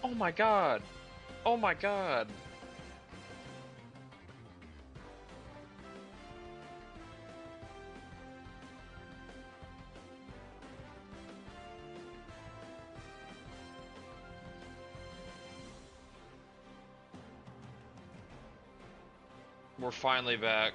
Oh my god! Oh my god! We're finally back.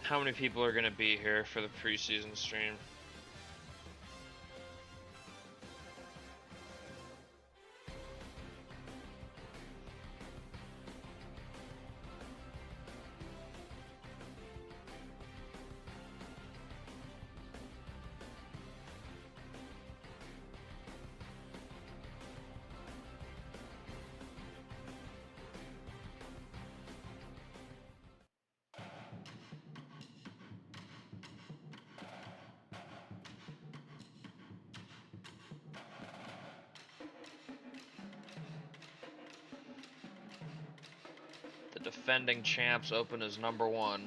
How many people are gonna be here for the preseason stream? The defending champs open as #1.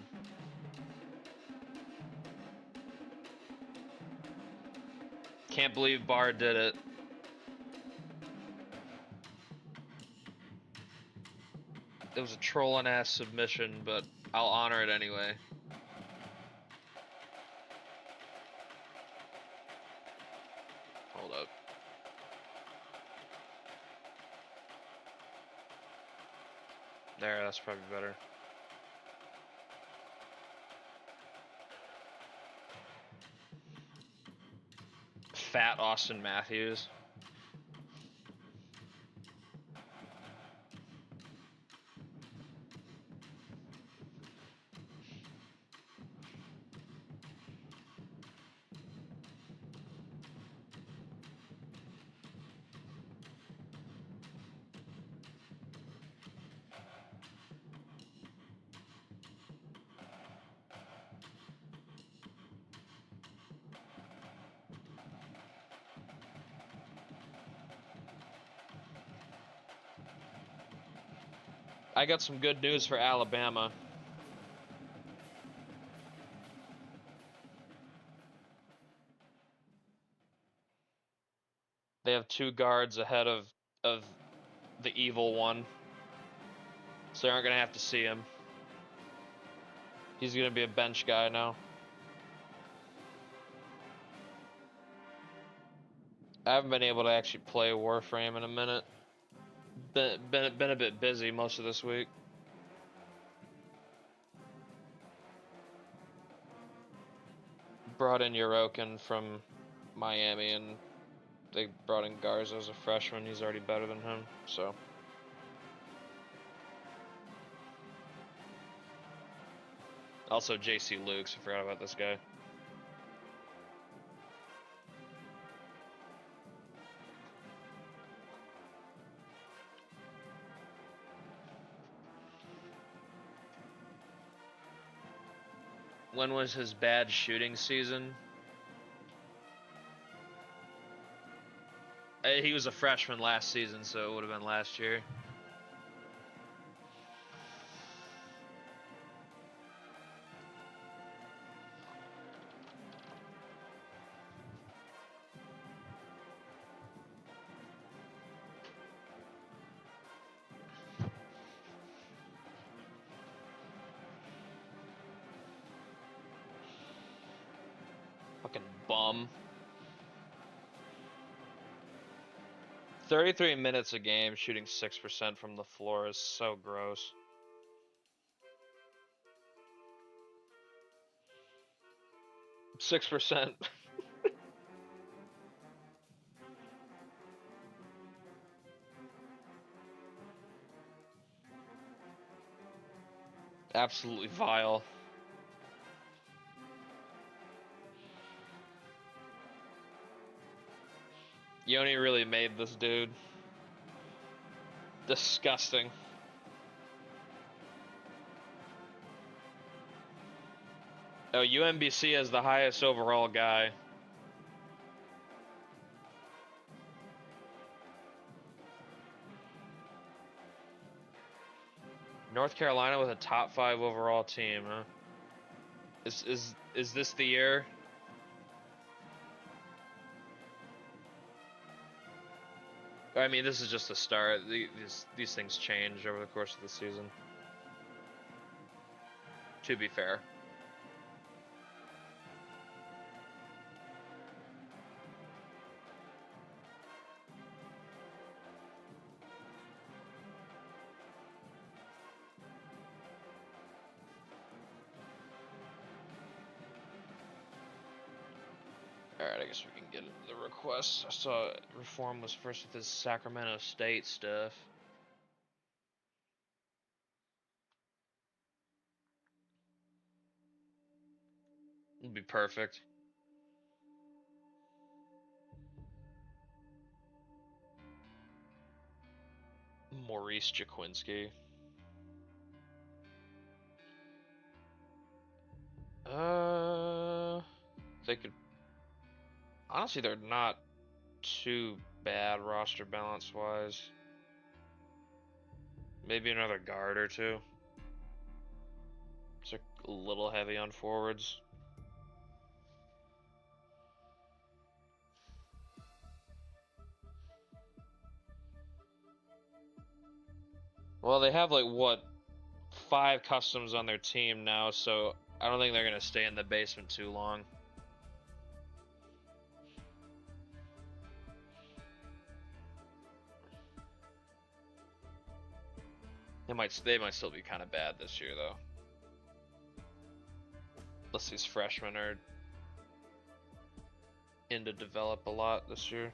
Can't believe Barr did it. It was a trolling ass submission, but I'll honor it anyway. Hold up. There, that's probably better. Fat Austin Matthews. I got some good news for Alabama. They have 2 guards ahead of the evil one. So they aren't gonna have to see him. He's gonna be a bench guy now. I haven't been able to actually play Warframe in a minute. Been a bit busy most of this week. Brought in Yorokin from Miami, and they brought in Garza as a freshman. He's already better than him, so. Also, JC Lukes. I forgot about this guy. When was his bad shooting season? He was a freshman last season, so it would have been last year. Fucking bum. 33 minutes a game, shooting 6% from the floor is so gross. Six percent. Absolutely vile. Yoni really made this dude. Disgusting. Oh, UMBC has the highest overall guy. North Carolina with a top 5 overall team, huh? Is this the year? I mean, this is just the start. These things change over the course of the season. To be fair. Alright, I guess we can get into the requests. I saw Reform was first with his Sacramento State stuff. It'd be perfect. Maurice Jaquinski. They could. Honestly, they're not too bad roster balance wise. Maybe another guard or two. It's a little heavy on forwards. Well, they have like what, 5 customs on their team now, so I don't think they're gonna stay in the basement too long. They might still be kind of bad this year though. Unless these freshmen are in to develop a lot this year.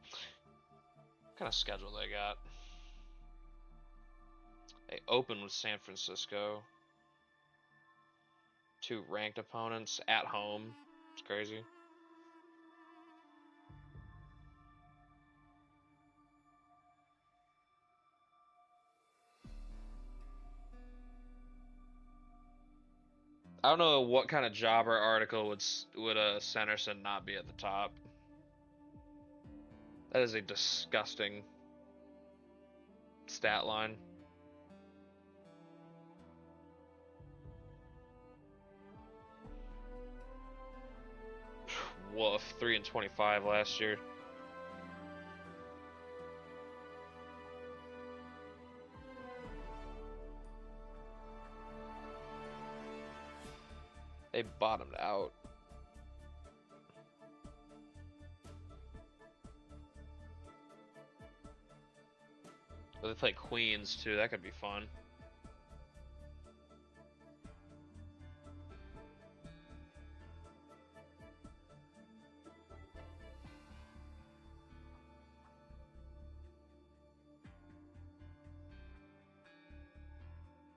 What kind of schedule they got? They open with San Francisco. 2 ranked opponents at home. It's crazy. I don't know what kind of jobber article would Sanderson not be at the top. That is a disgusting stat line. Woof, 3-25 last year. They bottomed out. But they play Queens too. That could be fun.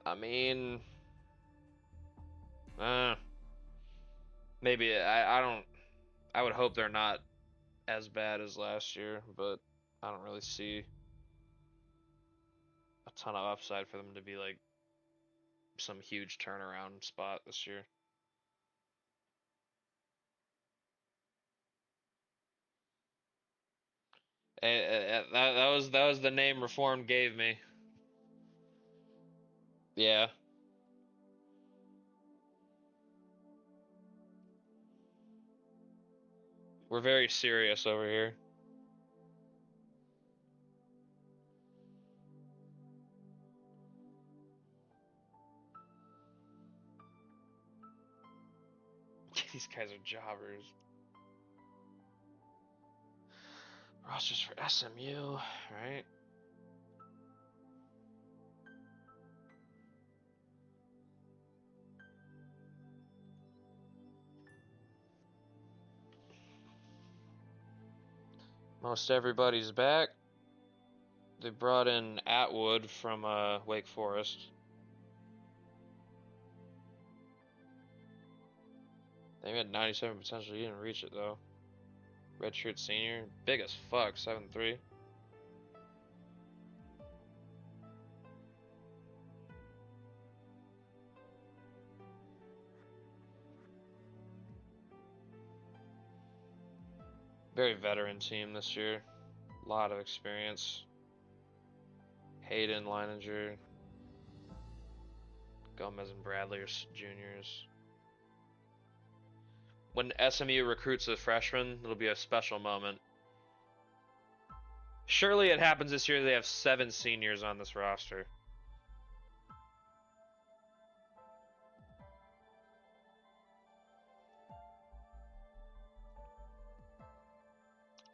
I mean, maybe I would hope they're not as bad as last year, but I don't really see a ton of upside for them to be like some huge turnaround spot this year. That was the name Reform gave me. Yeah. We're very serious over here. These guys are jobbers. Rosters for SMU, right? Most everybody's back. They brought in Atwood from Wake Forest. They had 97 potential. You didn't reach it though. Redshirt senior, big as fuck, 7'3". Very veteran team this year. A lot of experience. Hayden, Leininger, Gomez, and Bradley are juniors. When SMU recruits a freshman, it'll be a special moment. Surely it happens this year. They have 7 seniors on this roster.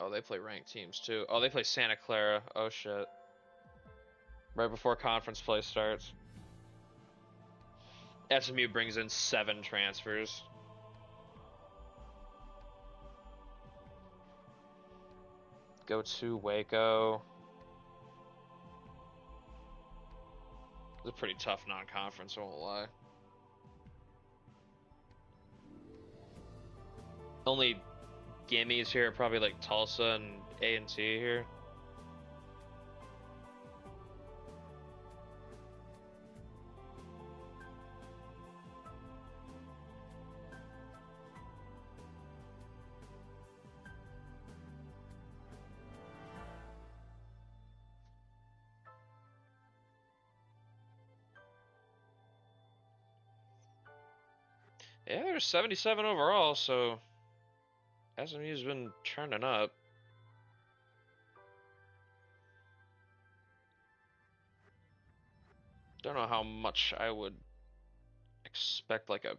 Oh, they play ranked teams too. Oh, they play Santa Clara. Oh shit. Right before conference play starts. SMU brings in 7 transfers. Go to Waco. It's a pretty tough non-conference, I won't lie. Only gimmies here are probably like Tulsa and A&T here. Yeah, there's 77 overall, so SMU's been turning up. Don't know how much I would expect like a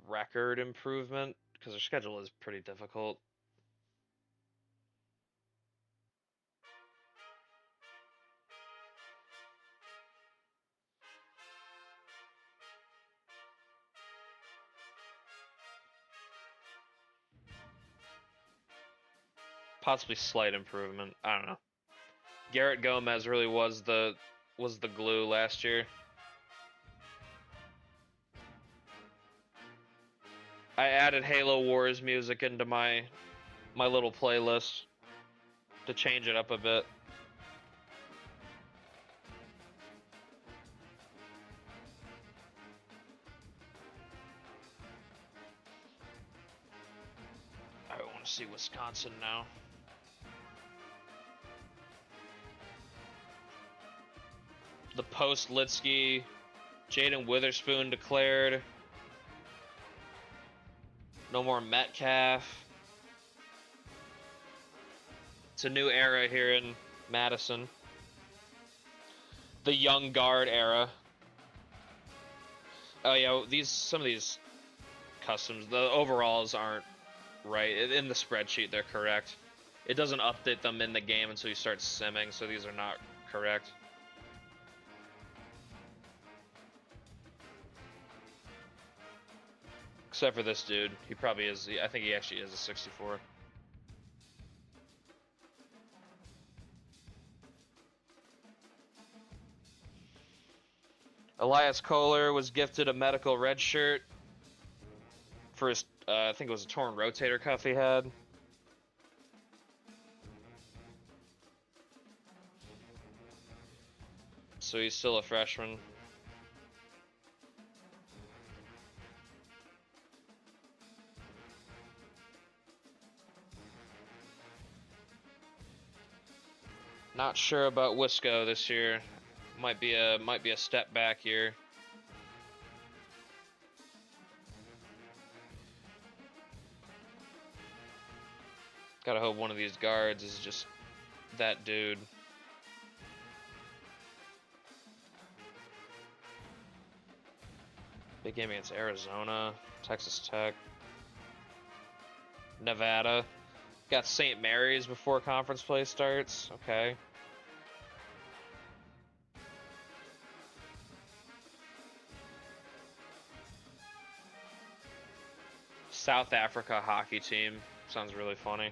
record improvement because their schedule is pretty difficult. Possibly slight improvement. I don't know. Garrett Gomez really was the glue last year. I added Halo Wars music into my little playlist to change it up a bit. I want to see Wisconsin now. The post Litsky, Jaden Witherspoon declared. No more Metcalf. It's a new era here in Madison. The young guard era. Oh yeah, some of these customs, the overalls aren't right. In the spreadsheet, they're correct. It doesn't update them in the game until you start simming, so these are not correct. Except for this dude. He probably is. I think he actually is a 64. Elias Kohler was gifted a medical red shirt for his, I think it was a torn rotator cuff he had. So he's still a freshman. Not sure about Wisco this year. Might be a step back here. Gotta hope one of these guards is just that dude. Big game against Arizona, Texas Tech, Nevada. Got St. Mary's before conference play starts. Okay. South Africa hockey team. Sounds really funny.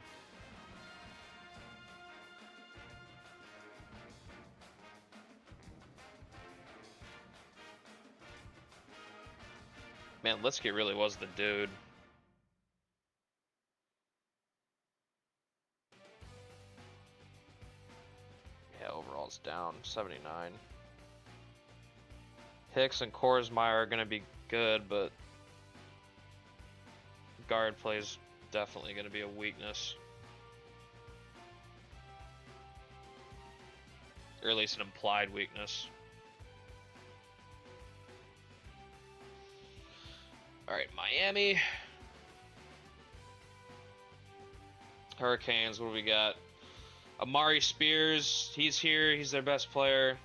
Man, Litsky really was the dude. overall's down, 79. Hicks and Korsmeyer are going to be good, but guard play is definitely going to be a weakness. Or at least an implied weakness. Alright, Miami. Hurricanes, what do we got? Amari Spears, he's here, he's their best player.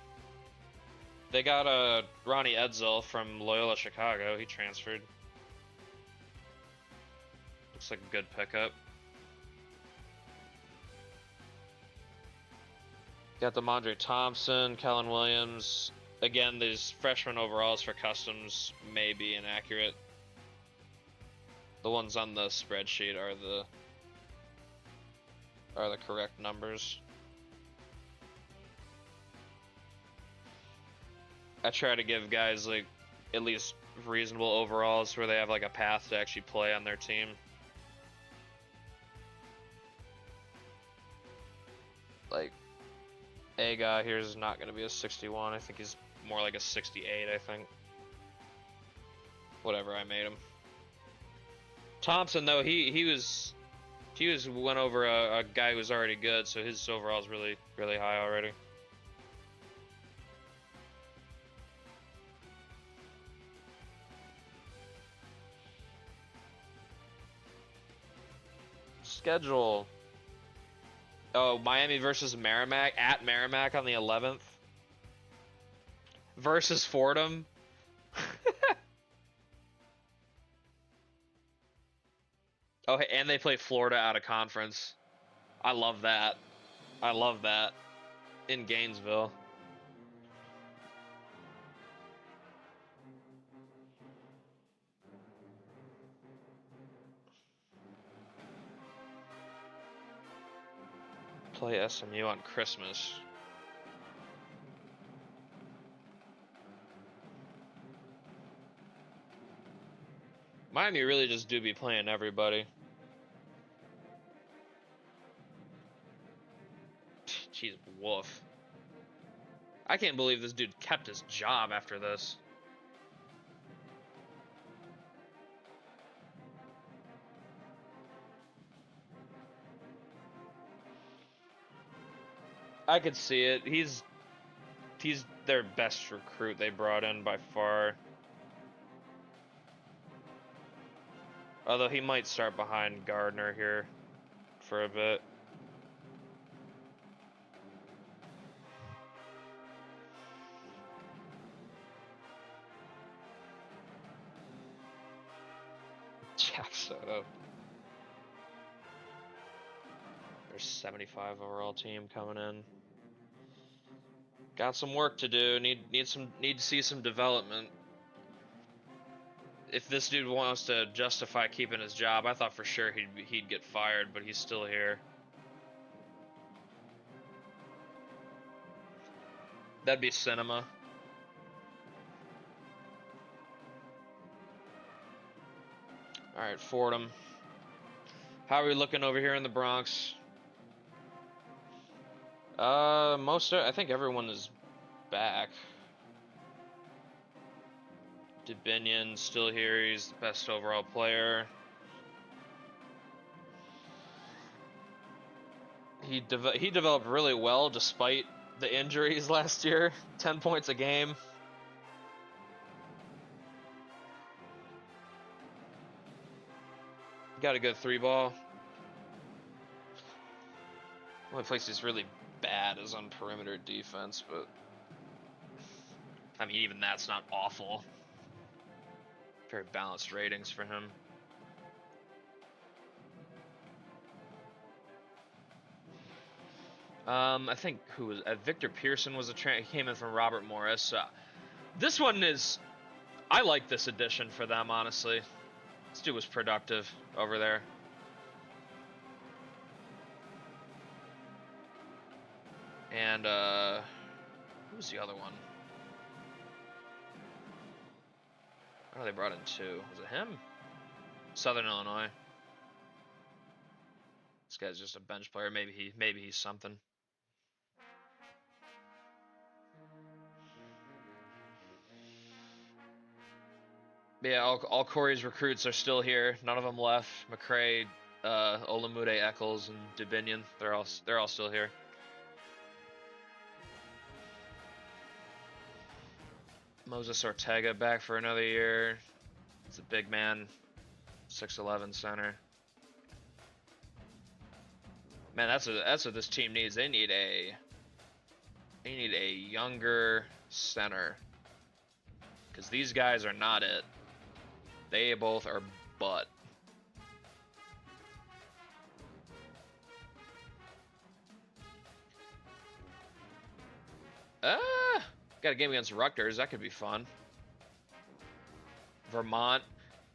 They got Ronnie Edsel from Loyola Chicago, he transferred. Looks like a good pickup. Got DeMondre Thompson, Kellen Williams. Again, these freshman overalls for customs may be inaccurate. The ones on the spreadsheet are the correct numbers. I try to give guys like at least reasonable overalls where they have like a path to actually play on their team. Like A guy here is not going to be a 61. I think he's more like a 68, I think. Whatever, I made him. Thompson though, he went over a guy who was already good, so his overall is really high already. Schedule. Oh, Miami versus Merrimack at Merrimack on the 11th. Versus Fordham. Oh, and they play Florida out of conference. I love that. I love that. In Gainesville. Play SMU on Christmas. Miami really just do be playing everybody. Jeez, woof. I can't believe this dude kept his job after this. I could see it. He's their best recruit they brought in by far. Although he might start behind Gardner here for a bit. Jack Soto. There's 75 overall team coming in. Got some work to do. Need to see some development. If this dude wants to justify keeping his job, I thought for sure he'd get fired, but he's still here. That'd be cinema. All right, Fordham. How are we looking over here in the Bronx? I think everyone is back. DeBinion still here. He's the best overall player. He developed really well despite the injuries last year. 10 points a game. Got a good 3-ball. Only place he's really bad is on perimeter defense, but I mean even that's not awful. Very balanced ratings for him. I think who was Victor Pearson was he came in from Robert Morris. This one is, I like this addition for them, honestly. This dude was productive over there. And who was the other one? Oh, they brought in 2. Was it him? Southern Illinois. This guy's just a bench player. Maybe he's something. Yeah, all Corey's recruits are still here. None of them left. McCray, Olamude, Eccles, and Dubinion. They're all still here. Moses Ortega back for another year. It's a big man, 6'11" center. Man, that's what this team needs. They need a younger center, because these guys are not it. They both are butt. Got a game against Rutgers. That could be fun. Vermont.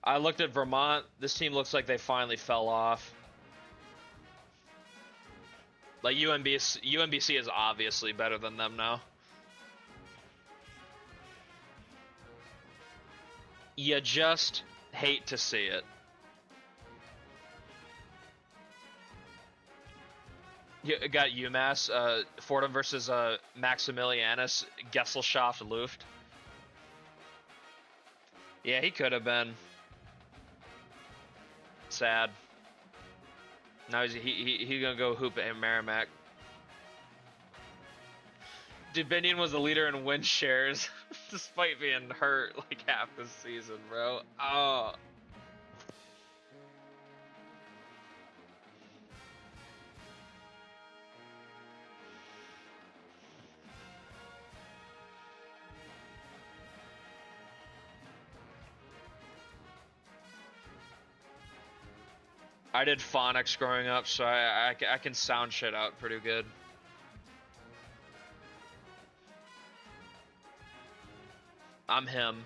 I looked at Vermont. This team looks like they finally fell off. Like UMBC is obviously better than them now. You just hate to see it. You got UMass, Fordham versus Maximilianus Gesellschaft Luft. Yeah, he could have been. Sad. Now he's gonna go hoop at Merrimack. Dubinion was the leader in win shares, despite being hurt like half the season, bro. Oh. I did phonics growing up, so I can sound shit out pretty good. I'm him.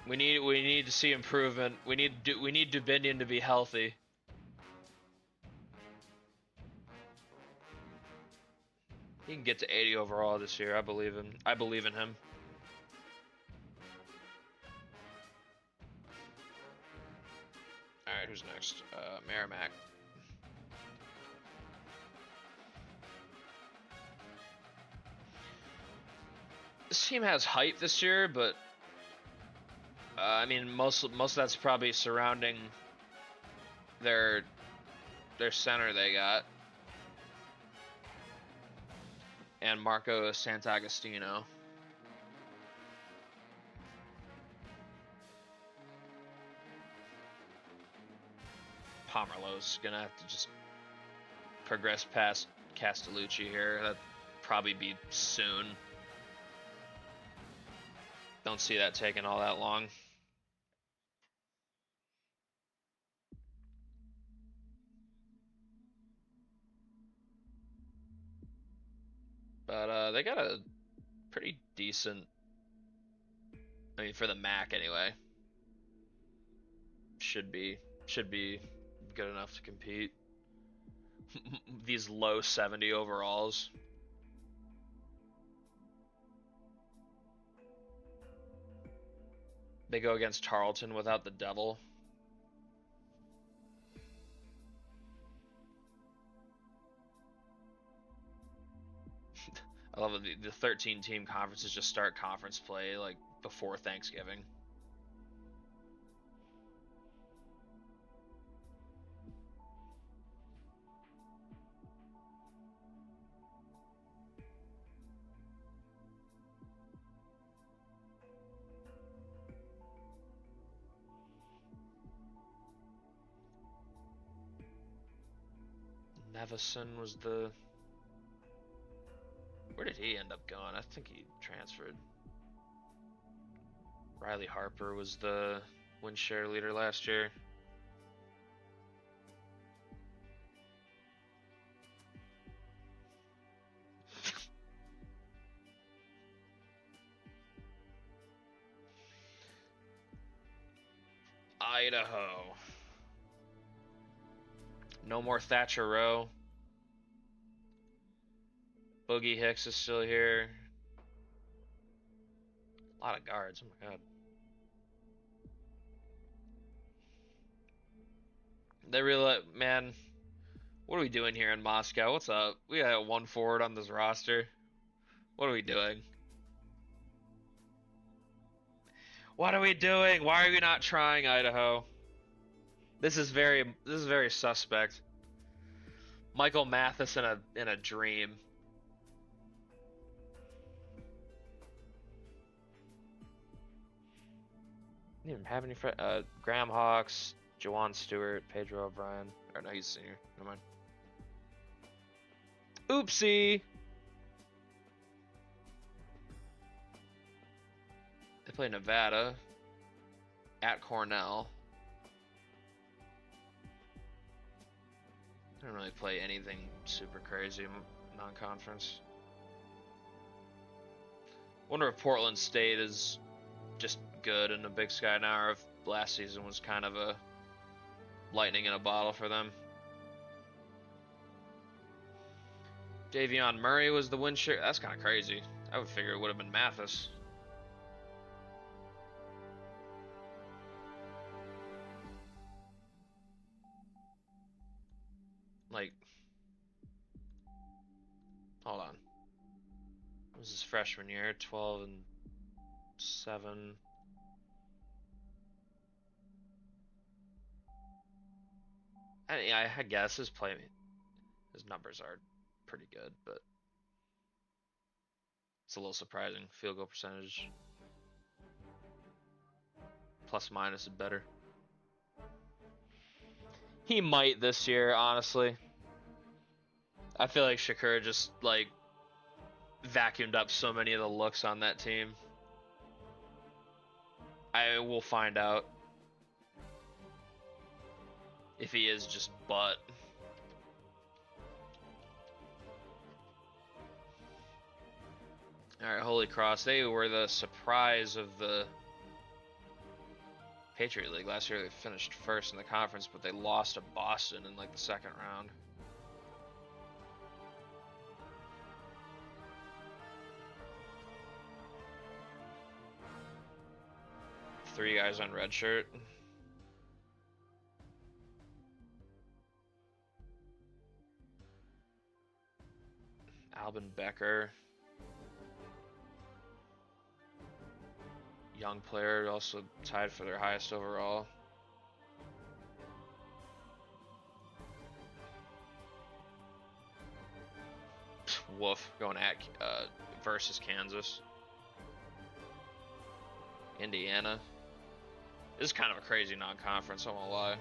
We need to see improvement. We need Dubinion to be healthy. He can get to 80 overall this year. I believe in him. Alright, who's next? Merrimack. This team has hype this year, but I mean, most of that's probably surrounding their center they got, and Marco Sant'Agostino. Pomerleau's gonna have to just progress past Castellucci here. That'd probably be soon. Don't see that taking all that long. But they got a pretty decent, I mean, for the MAC anyway. Should be good enough to compete. These low 70 overalls. They go against Tarleton without the devil. I love it. The 13-team conferences just start conference play like before Thanksgiving. Nevison was the... Where did he end up going? I think he transferred. Riley Harper was the win share leader last year. Idaho. No more Thatcher Rowe. Boogie Hicks is still here. A lot of guards. Oh my god. They really, man. What are we doing here in Moscow? What's up? We got one forward on this roster. What are we doing? What are we doing? Why are we not trying, Idaho? This is very suspect. Michael Mathis in a dream. Didn't even have any Graham Hawks, Jawan Stewart, Pedro O'Brien. Or no, he's senior. Never mind. Oopsie. They play Nevada at Cornell. They don't really play anything super crazy non-conference. Wonder if Portland State is just good in the Big Sky now, or if last season was kind of a lightning in a bottle for them. Davion Murray was the win share. That's kind of crazy. I would figure it would have been Mathis. Like, hold on. It was his freshman year, 12 and 7. I guess his numbers are pretty good, but it's a little surprising. Field goal percentage plus minus is better. He might this year, honestly. I feel like Shakur just like vacuumed up so many of the looks on that team. I will find out if he is just butt. Alright, Holy Cross. They were the surprise of the Patriot League. Last year they finished first in the conference, but they lost to Boston in like the second round. Three guys on red shirt. Albin Becker. Young player, also tied for their highest overall. Woof, going at versus Kansas. Indiana. This is kind of a crazy non-conference, I won't lie.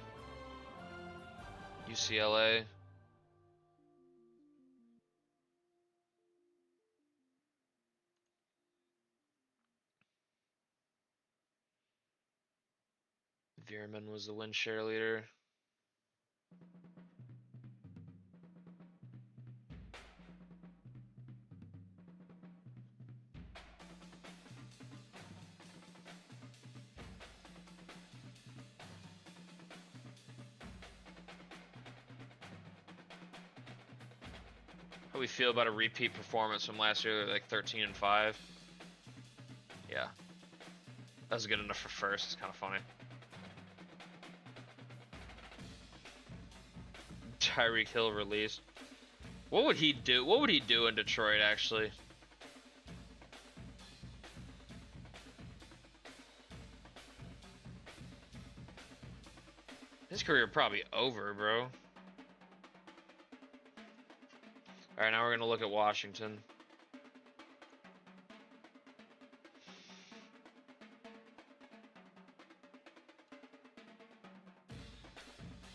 UCLA. Veerman was the win share leader. How we feel about a repeat performance from last year, like 13 and 5? Yeah. That was good enough for first. It's kind of funny. Tyreek Hill released. What would he do? What would he do in Detroit, actually? His career probably over, bro. Alright, now we're going to look at Washington.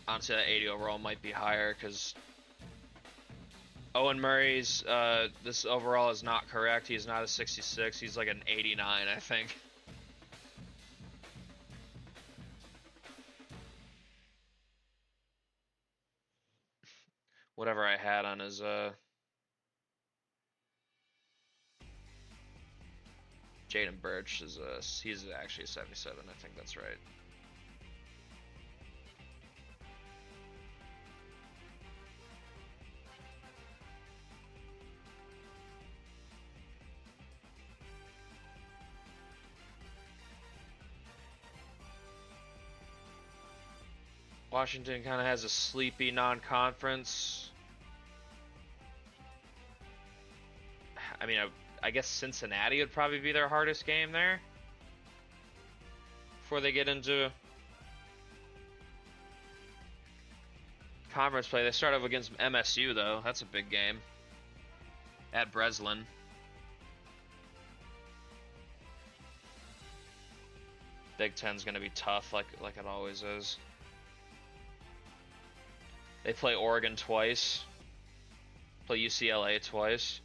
Honestly, that 80 overall might be higher because Owen Murray's this overall is not correct. He's not a 66. He's like an 89, I think. Whatever I had on his Jaden Birch is he's actually a 77. I think that's right. Washington kind of has a sleepy non-conference. I mean, I guess Cincinnati would probably be their hardest game there. before they get into conference play. They start off against MSU, though. That's a big game. At Breslin. Big Ten's going to be tough, like it always is. They play Oregon twice. Play UCLA twice.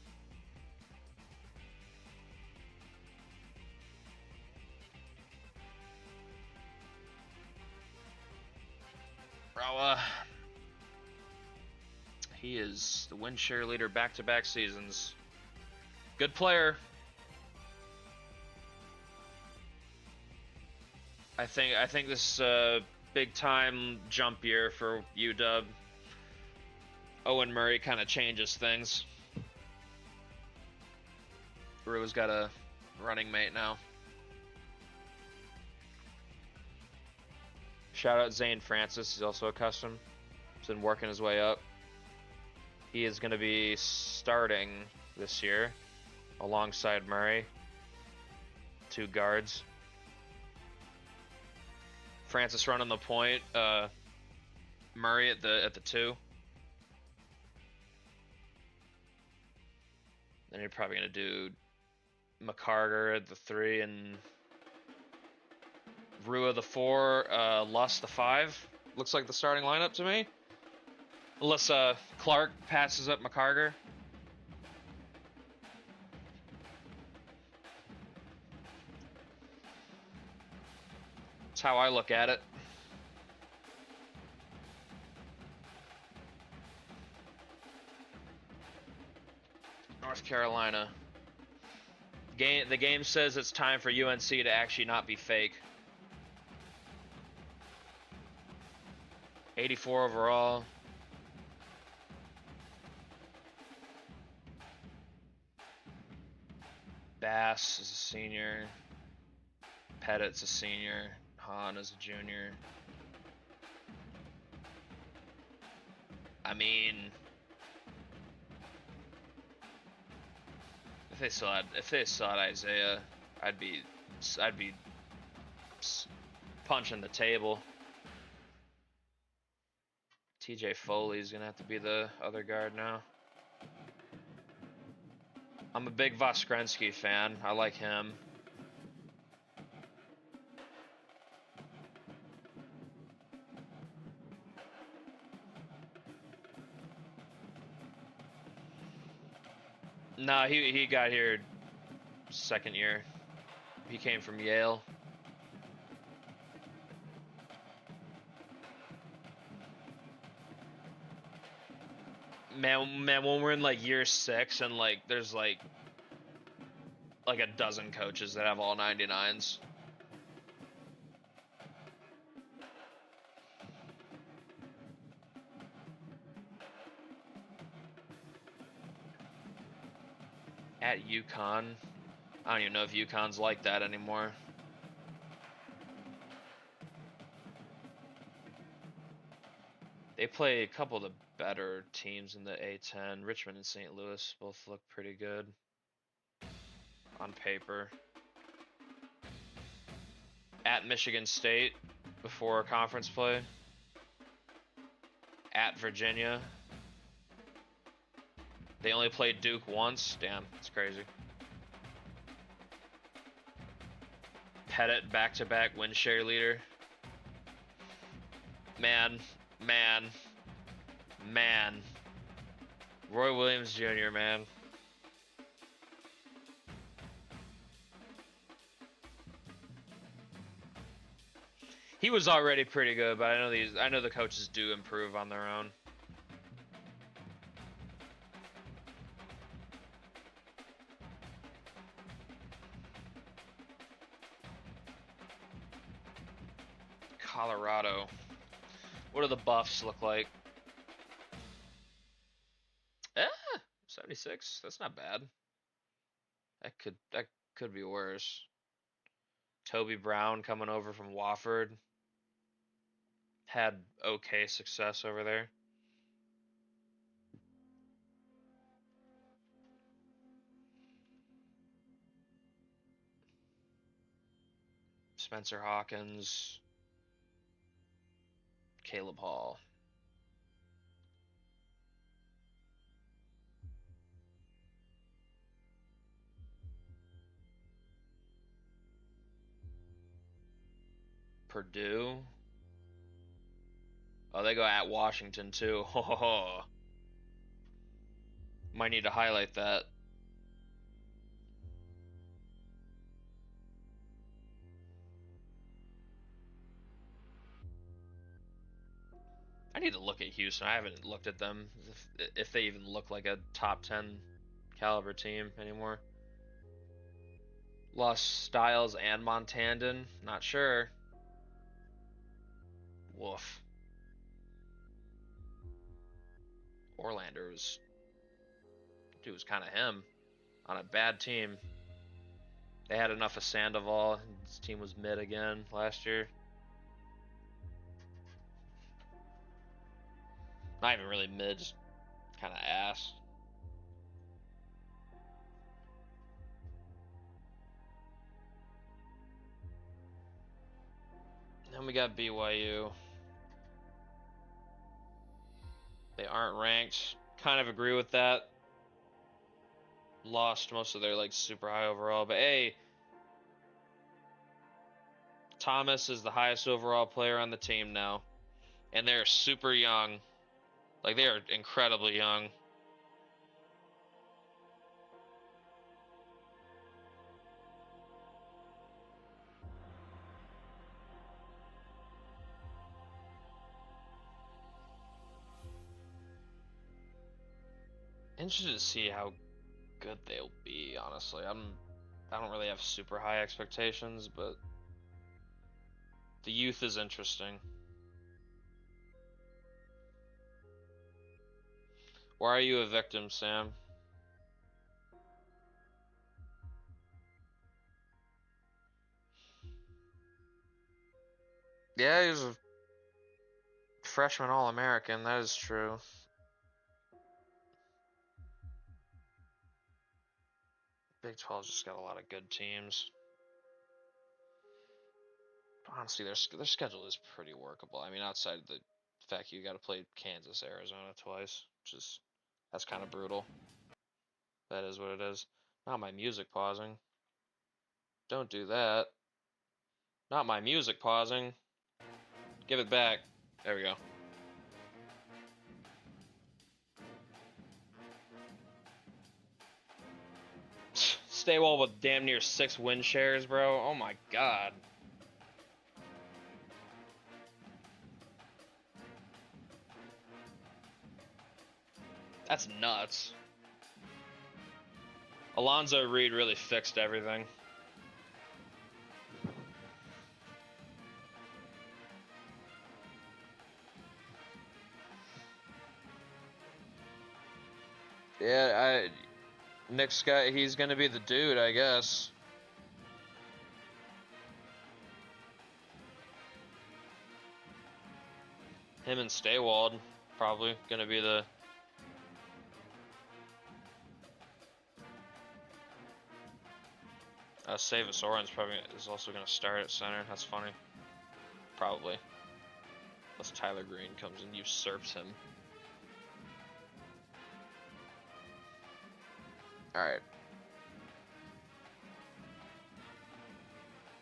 Rawa. He is the win share leader back-to-back seasons. Good player. I think this is a big time jump year for UW. Owen Murray kind of changes things. Rua's got a running mate now. Shout out Zane Francis. He's also a custom. He's been working his way up. He is going to be starting this year alongside Murray. 2 guards. Francis running the point. Murray at the 2. Then you're probably going to do McCarter at the 3 and Rua the 4, Luss the 5. Looks like the starting lineup to me. Unless Clark passes up McCarter. That's how I look at it. North Carolina. The game says it's time for UNC to actually not be fake. 84 overall. Bass is a senior. Pettit's a senior. Hahn is a junior. I mean, if they still had Isaiah, I'd be punching the table. TJ Foley's gonna have to be the other guard now. I'm a big Voskrensky fan. I like him. Nah, he got here second year. He came from Yale. Man, when we're in like year 6 and like there's like a dozen coaches that have all 99s. At UConn. I don't even know if UConn's like that anymore. They play a couple of the better teams in the A10. Richmond and St. Louis both look pretty good on paper. At Michigan State before conference play. At Virginia. They only played Duke once. Damn, that's crazy. Pettit back-to-back win share leader. Man. Roy Williams Jr., man. He was already pretty good, but I know the coaches do improve on their own. Colorado. What do the Buffs look like? 76. That's not bad. That could be worse. Toby Brown coming over from Wofford. Had okay success over there. Spencer Hawkins, Caleb Hall. Purdue. Oh, they go at Washington too. Ho ho ho. Might need to highlight that. I need to look at Houston. I haven't looked at them. If they even look like a top 10 caliber team anymore. Lost Styles and Montandon. Not sure. Woof. Orlander was, dude, was kind of him on a bad team. They had enough of Sandoval. His team was mid again last year. Not even really mid, just kind of ass. Then we got BYU. They aren't ranked. Kind of agree with that. Lost most of their like super high overall, but hey, Thomas is the highest overall player on the team now, and they're super young. Like they are incredibly young. Interested to see how good they'll be, honestly. I don't really have super high expectations, but the youth is interesting. Why are you a victim, Sam? Yeah, he was a freshman All-American, that is true. Big 12's just got a lot of good teams. Honestly, their schedule is pretty workable. I mean, outside the fact you got to play Kansas, Arizona twice, that's kind of brutal. That is what it is. Not my music pausing. Don't do that. Not my music pausing. Give it back. There we go. Stay well with damn near 6 win shares, bro. Oh my god. That's nuts. Alonzo Reed really fixed everything. Yeah, Nick's guy, he's gonna be the dude, I guess. Him and Staywald probably gonna be the. Savis Oran's probably is also gonna start at center. That's funny. Probably. Unless Tyler Green comes and usurps him. Alright.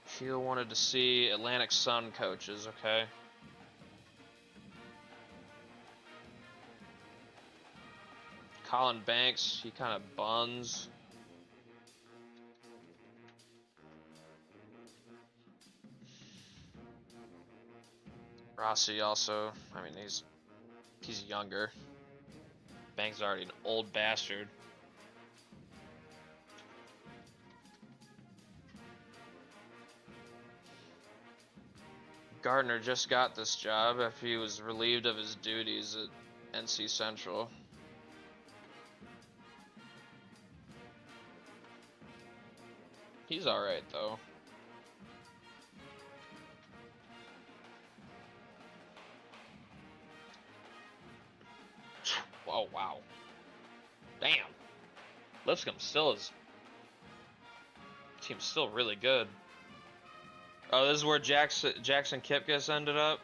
Keel wanted to see Atlantic Sun coaches, okay? Colin Banks, he kind of buns. Rossi also, I mean, he's younger. Banks is already an old bastard. Gardner just got this job after he was relieved of his duties at NC Central. He's alright, though. Oh, wow. Damn. Lipscomb still is... Team's still really good. Oh, this is where Jackson Kipkis ended up?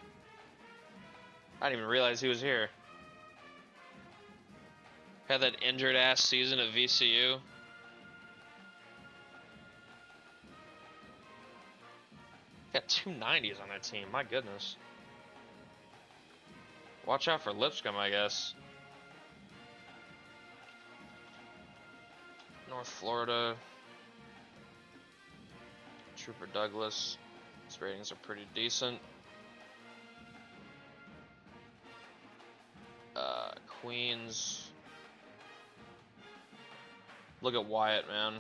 I didn't even realize he was here. Had that injured ass season at VCU. Got 290s on that team, my goodness. Watch out for Lipscomb, I guess. North Florida. Trooper Douglas. His ratings are pretty decent. Queens. Look at Wyatt, man.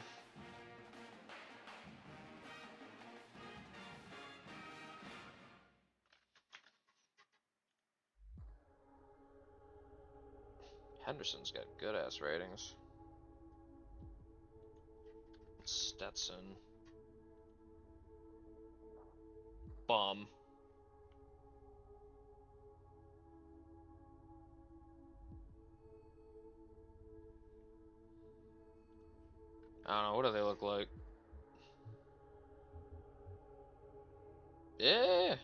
Henderson's got good ass ratings. Stetson. Bum. I don't know, what do they look like? Yeah.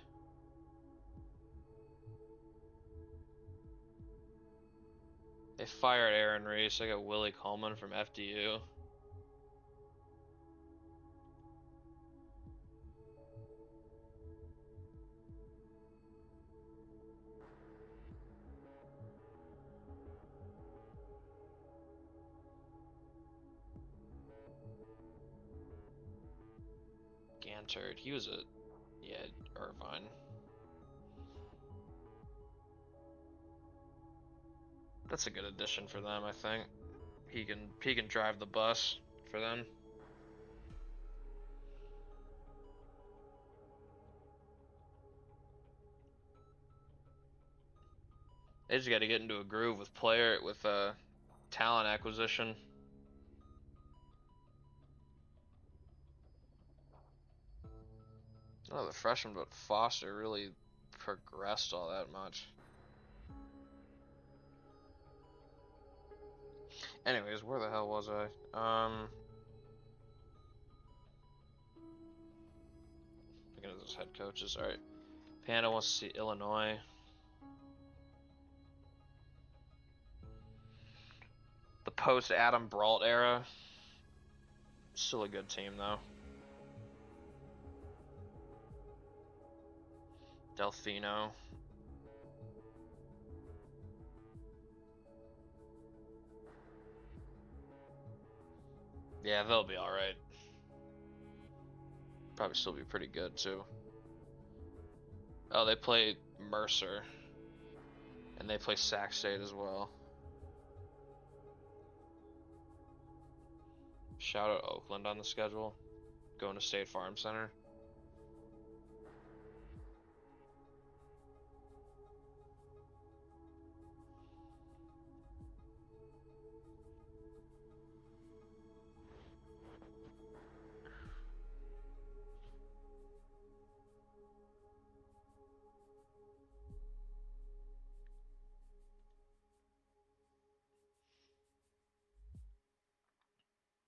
They fired Aaron Reese. I got Willie Coleman from FDU. Gantard. He was yeah, Irvine. That's a good addition for them, I think. He can drive the bus for them. They just got to get into a groove with talent acquisition. Oh, the freshman, but Foster really progressed all that much. Anyways, where the hell was I? Looking at those head coaches. All right, Panda wants to see Illinois. The post Adam Brault era. Still a good team though. Delfino. Yeah, they'll be alright. Probably still be pretty good too. Oh, they play Mercer. And they play Sac State as well. Shout out Oakland on the schedule. Going to State Farm Center.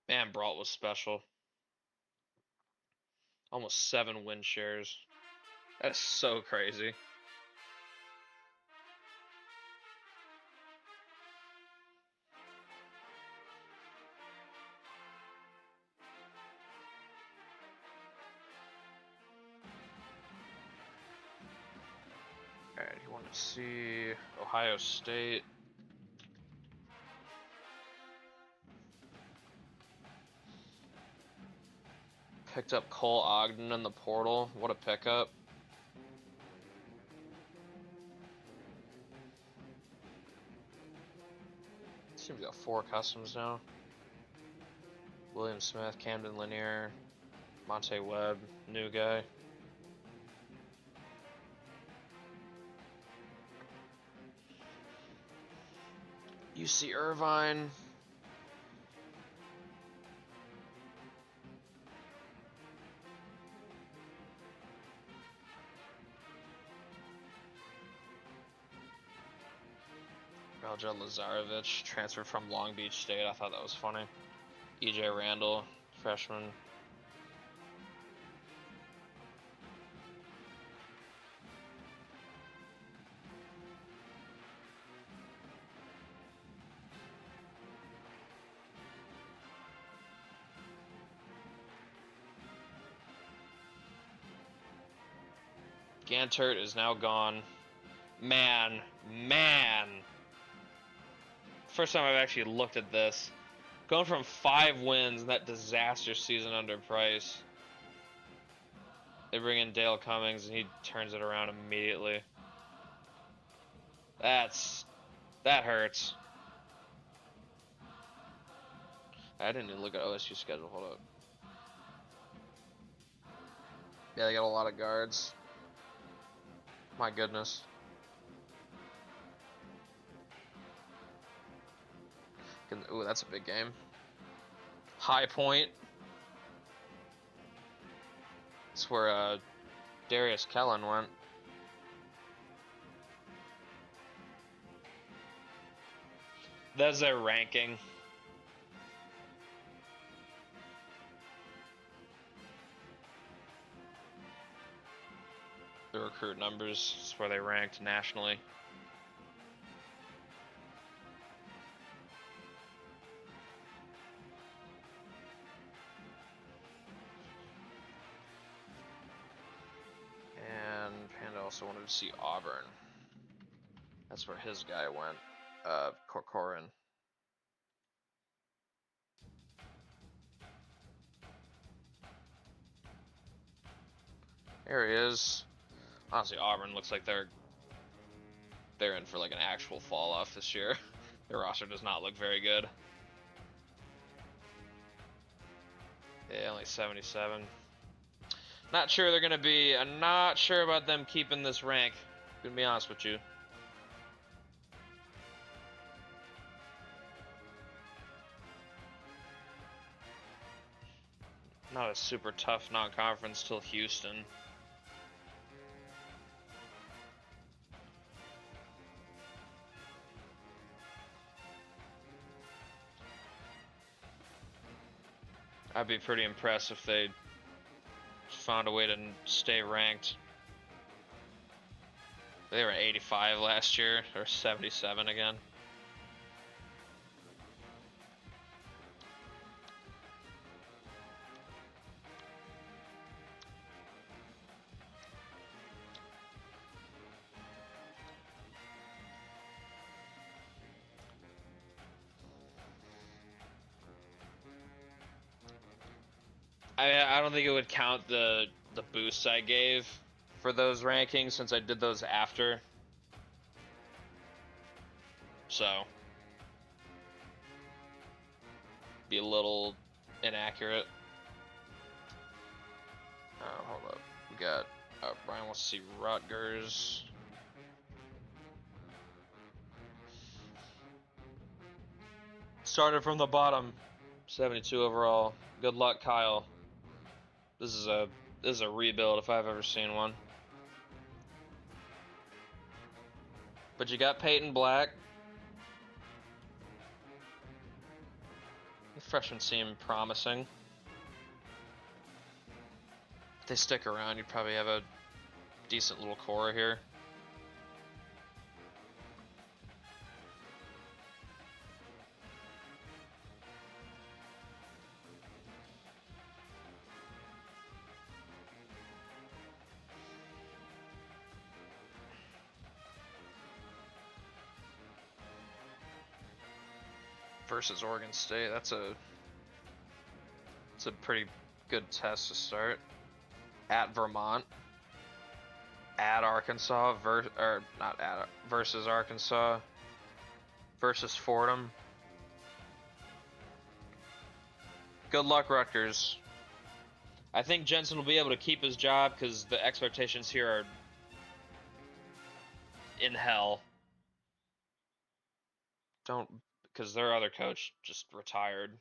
Man, Brault was special. Almost 7 win shares. That is so crazy. Alright, you want to see Ohio State. Picked up Cole Ogden in the portal. What a pickup. Seems we got 4 customs now. William Smith, Camden Lanier, Monte Webb, new guy. UC Irvine. Relja Lazarevich transferred from Long Beach State. I thought that was funny. EJ Randall, freshman. Gantert is now gone. Man. First time I've actually looked at this. Going from 5 wins in that disaster season under Price. They bring in Dale Cummings and he turns it around immediately. That hurts. I didn't even look at OSU's schedule. Hold up. Yeah, they got a lot of guards. My goodness. Ooh, that's a big game. High Point. That's where Darius Kellen went. That's their ranking. The recruit numbers is where they ranked nationally. And Panda also wanted to see Auburn. That's where his guy went, Corcoran. There he is. Honestly, Auburn looks like they're in for like an actual fall off this year. Their roster does not look very good. Yeah, only 77. Not sure they're gonna be. I'm not sure about them keeping this rank. Gonna be honest with you. Not a super tough non-conference till Houston. I'd be pretty impressed if they found a way to stay ranked. They were 85 last year, or 77 again. I don't think it would count the boosts I gave for those rankings since I did those after. So be a little inaccurate. Hold up. We got Brian wants to see Rutgers. Started from the bottom. 72 overall. Good luck, Kyle. This is a rebuild if I've ever seen one. But you got Peyton Black. The freshmen seem promising. If they stick around, you'd probably have a decent little core here. Versus Oregon State, that's a pretty good test to start. At Vermont, at Arkansas, versus Arkansas, versus Fordham. Good luck, Rutgers. I think Jensen will be able to keep his job because the expectations here are in hell. Because their other coach just retired.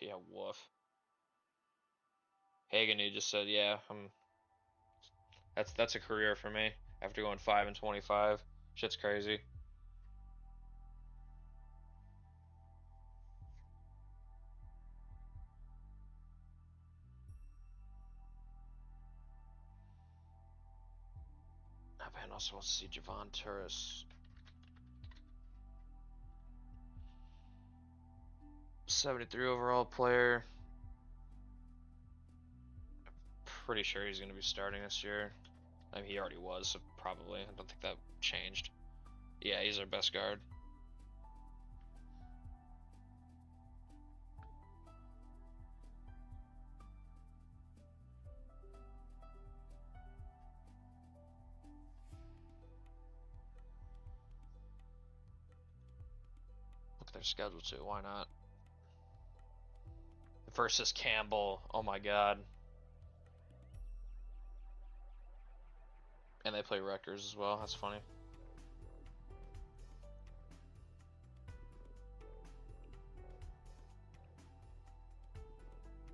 Yeah, woof. Hagen, he just said, yeah, that's a career for me after going 5-25. Shit's crazy. I also want to see Javon Turris. 73 overall player. pretty sure he's going to be starting this year. I mean, he already was, so probably. I don't think that changed. Yeah, he's our best guard. Look at their schedule too. Why not? Versus Campbell. Oh my god. And they play Rutgers as well. That's funny.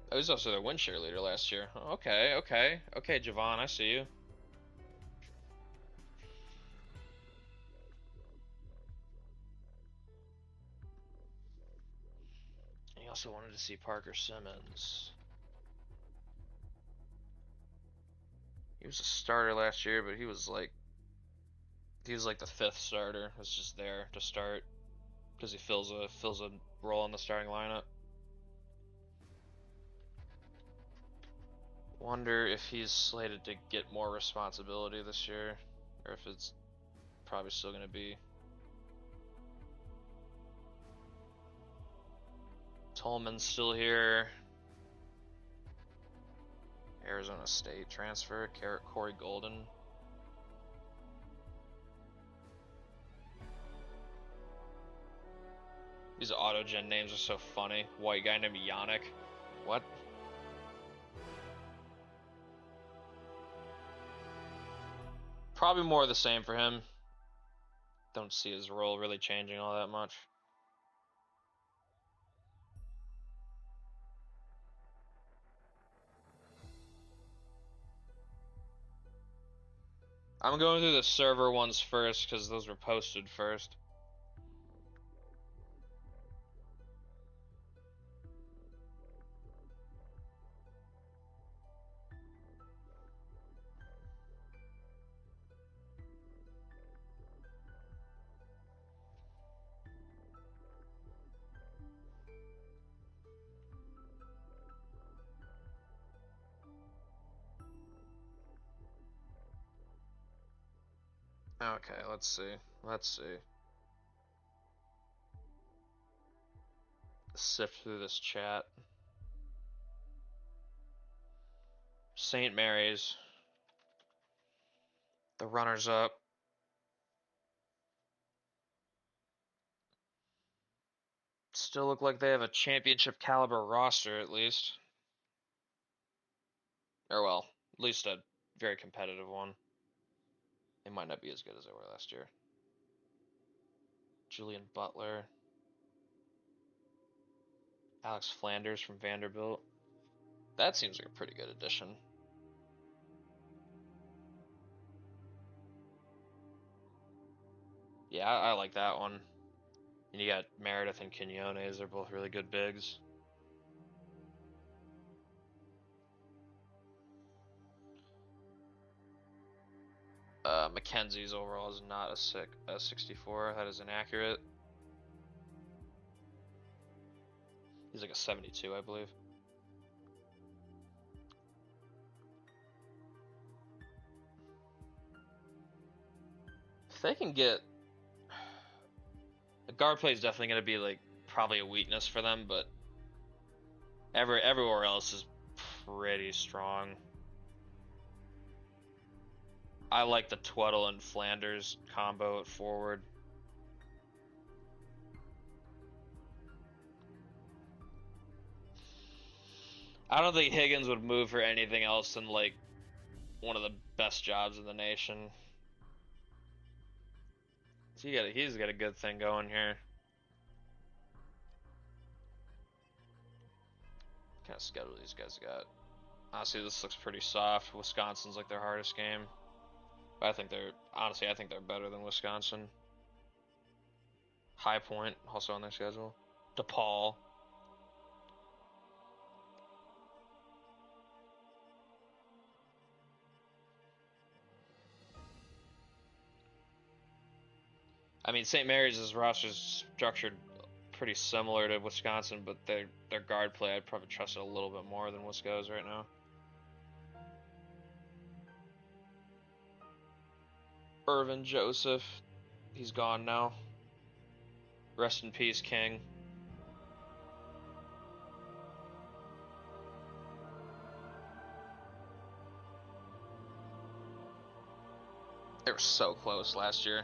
Oh, he's also their win share leader last year. Okay, Javon, I see you. And he also wanted to see Parker Simmons. He was a starter last year, but he was like the 5th starter. Was just there to start because he fills a role in the starting lineup. Wonder if he's slated to get more responsibility this year, or if it's probably still going to be. Tolman's still here. Arizona State transfer, Corey Golden. These autogen names are so funny. White guy named Yannick. What? Probably more of the same for him. Don't see his role really changing all that much. I'm going through the server ones first because those were posted first. Okay, let's see. Sift through this chat. St. Mary's. The runners-up. Still look like they have a championship caliber roster at least. Or well, at least a very competitive one. They might not be as good as they were last year. Julian Butler. Alex Flanders from Vanderbilt. That seems like a pretty good addition. Yeah, I like that one. And you got Meredith and Quinones. They're both really good bigs. Mackenzie's overall is not a 64. That is inaccurate. He's like a 72, I believe. If they can get... The guard play is definitely going to be like probably a weakness for them, but everywhere else is pretty strong. I like the Tweddle and Flanders combo at forward. I don't think Higgins would move for anything else than like one of the best jobs in the nation. So he's got a good thing going here. What kind of schedule these guys got? Honestly, this looks pretty soft. Wisconsin's like their hardest game. But I think they're better than Wisconsin. High Point also on their schedule. DePaul. I mean, St. Mary's' roster is structured pretty similar to Wisconsin, but their guard play I'd probably trust it a little bit more than Wisco's right now. Irvin Joseph. He's gone now. Rest in peace, King. They were so close last year.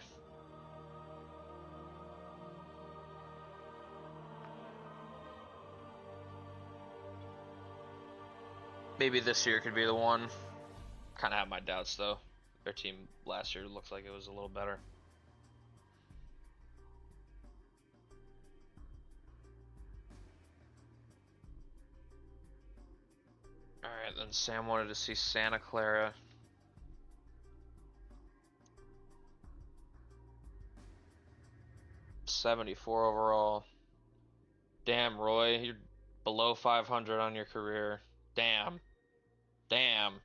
Maybe this year could be the one. Kind of have my doubts, though. Their team last year looks like it was a little better. Alright, then Sam wanted to see Santa Clara. .74 overall. Damn, Roy, you're below 500 on your career. Damn. Damn.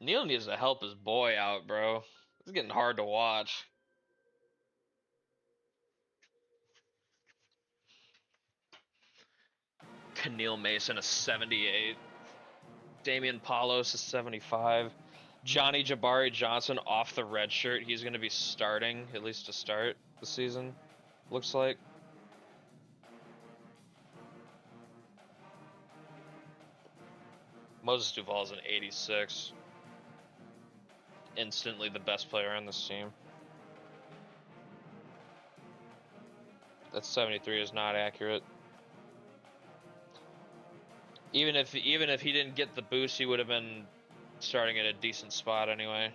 Neil needs to help his boy out, bro. It's getting hard to watch. Keneal Mason a 78. Damian Palos is 75. Johnny Jabari Johnson off the red shirt. He's going to be starting, at least to start the season, looks like. Moses Duval's an 86. Instantly the best player on this team. That 73 is not accurate. Even if he didn't get the boost, he would have been starting at a decent spot anyway.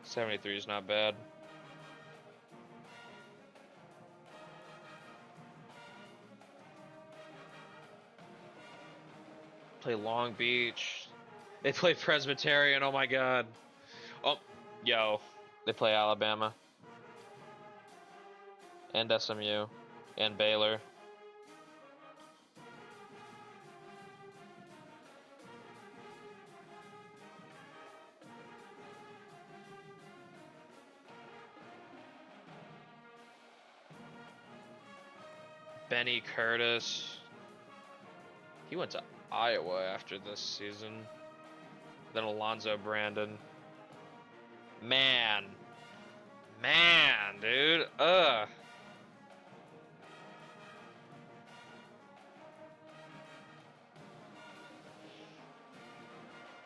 73 is not bad. Play Long Beach. They play Presbyterian, oh my god. Oh, yo. They play Alabama. And SMU. And Baylor. Benny Curtis. He went to Iowa after this season. Then Alonzo Brandon. Man, dude.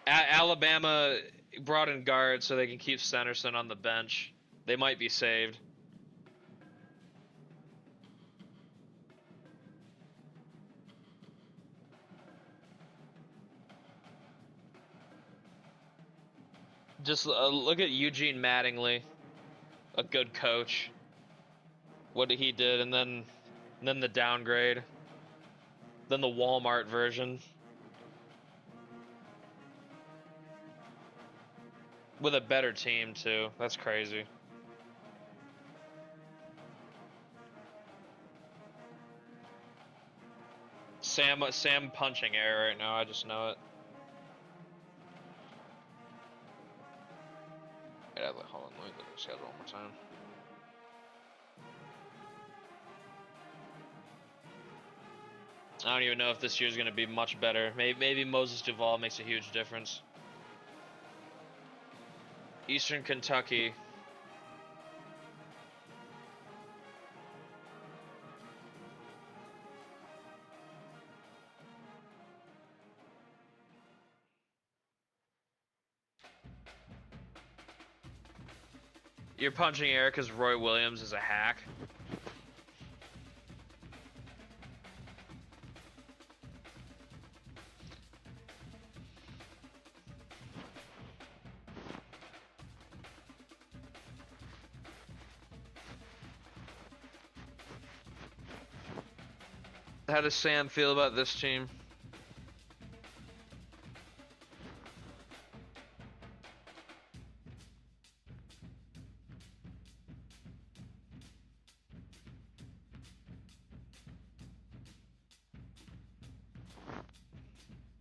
Alabama brought in guards so they can keep Centerson on the bench. They might be saved. Just look at Eugene Mattingly, a good coach. What he did, and then the downgrade, then the Walmart version, with a better team too. That's crazy. Sam punching air right now. I just know it. Hold on, let me look at the schedule one more time. I don't even know if this year's going to be much better. Maybe Moses Duval makes a huge difference. Eastern Kentucky. You're punching air because Roy Williams is a hack. How does Sam feel about this team?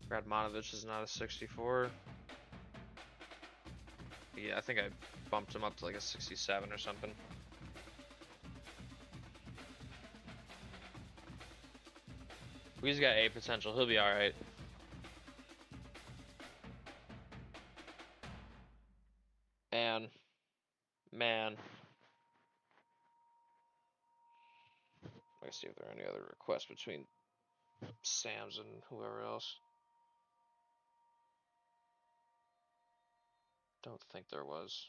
Radmanovich is not a 64. Yeah, I think I bumped him up to like a 67 or something. He's got A potential. He'll be all right. And man, let's see if there are any other requests between Sam's and whoever else. Don't think there was.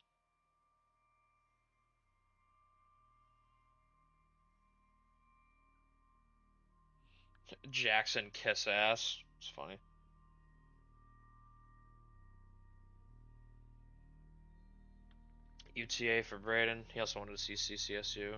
Jackson kiss ass. It's funny. UTA for Braden. He also wanted to see CCSU.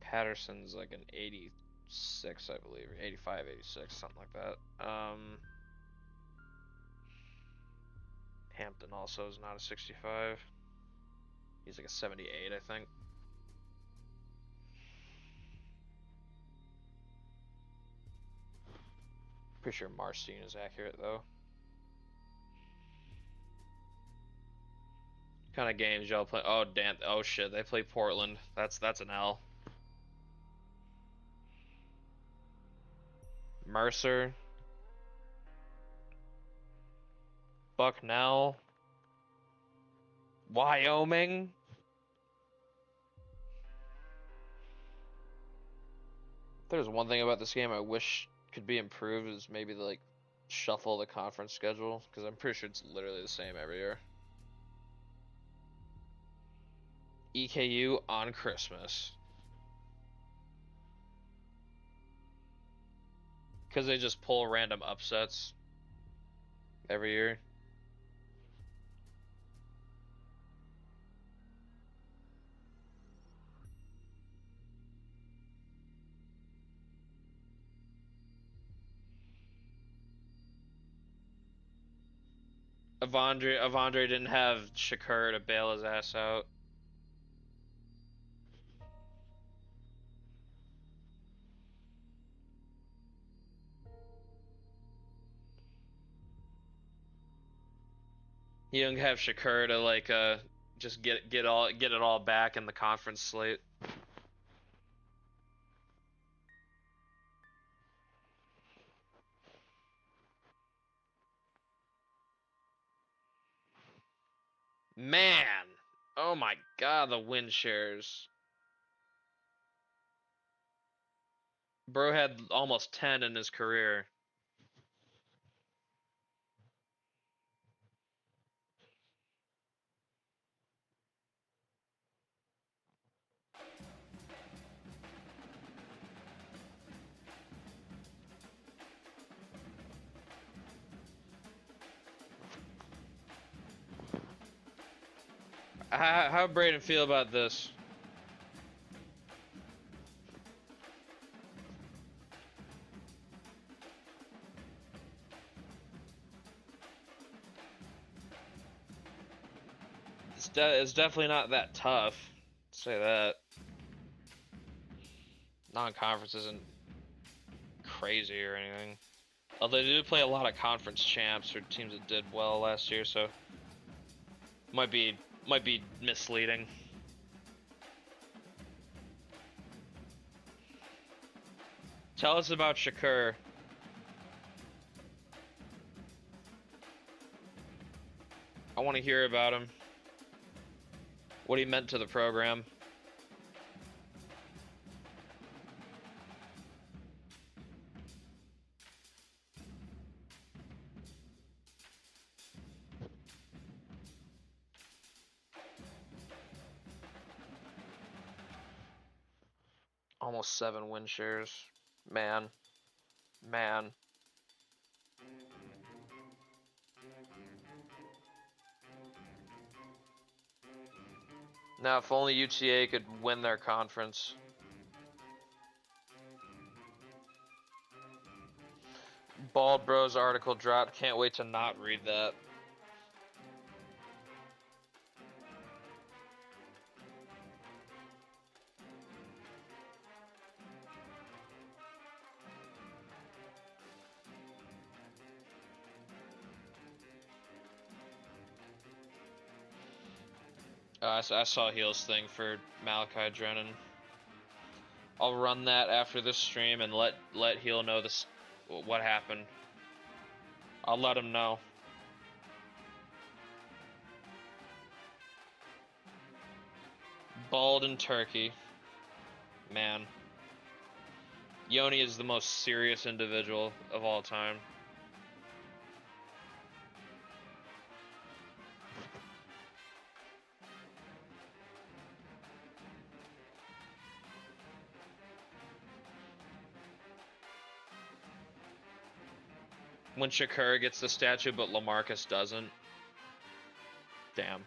Patterson's like an 86, I believe, or 85, 86, something like that. Hampton also is not a 65. He's like a 78, I think. Pretty sure Marcin is accurate though. What kind of games y'all play? Oh damn! Oh shit! They play Portland. That's an L. Mercer. Bucknell. Wyoming. If there's one thing about this game I wish could be improved is maybe like shuffle the conference schedule, because I'm pretty sure it's literally the same every year. EKU on Christmas. Because they just pull random upsets every year. Avondre didn't have Shakur to bail his ass out. He didn't have Shakur to like just get it all back in the conference slate. Man, oh my god, the win shares. Bro had almost 10 in his career. How Braden feel about this? It's definitely not that tough. Say that. Non-conference isn't crazy or anything. Although they do play a lot of conference champs or teams that did well last year, so might be misleading. Tell us about Shakur. I want to hear about him. What he meant to the program. Almost 7 win shares. Man. Now, if only UTA could win their conference. Bald Bros article dropped. Can't wait to not read that. I saw Heel's thing for Malachi Drennan. I'll run that after this stream and let Heel know this what happened. I'll let him know. Bald and turkey. Man. Yoni is the most serious individual of all time. When Shakur gets the statue, but LaMarcus doesn't. Damn.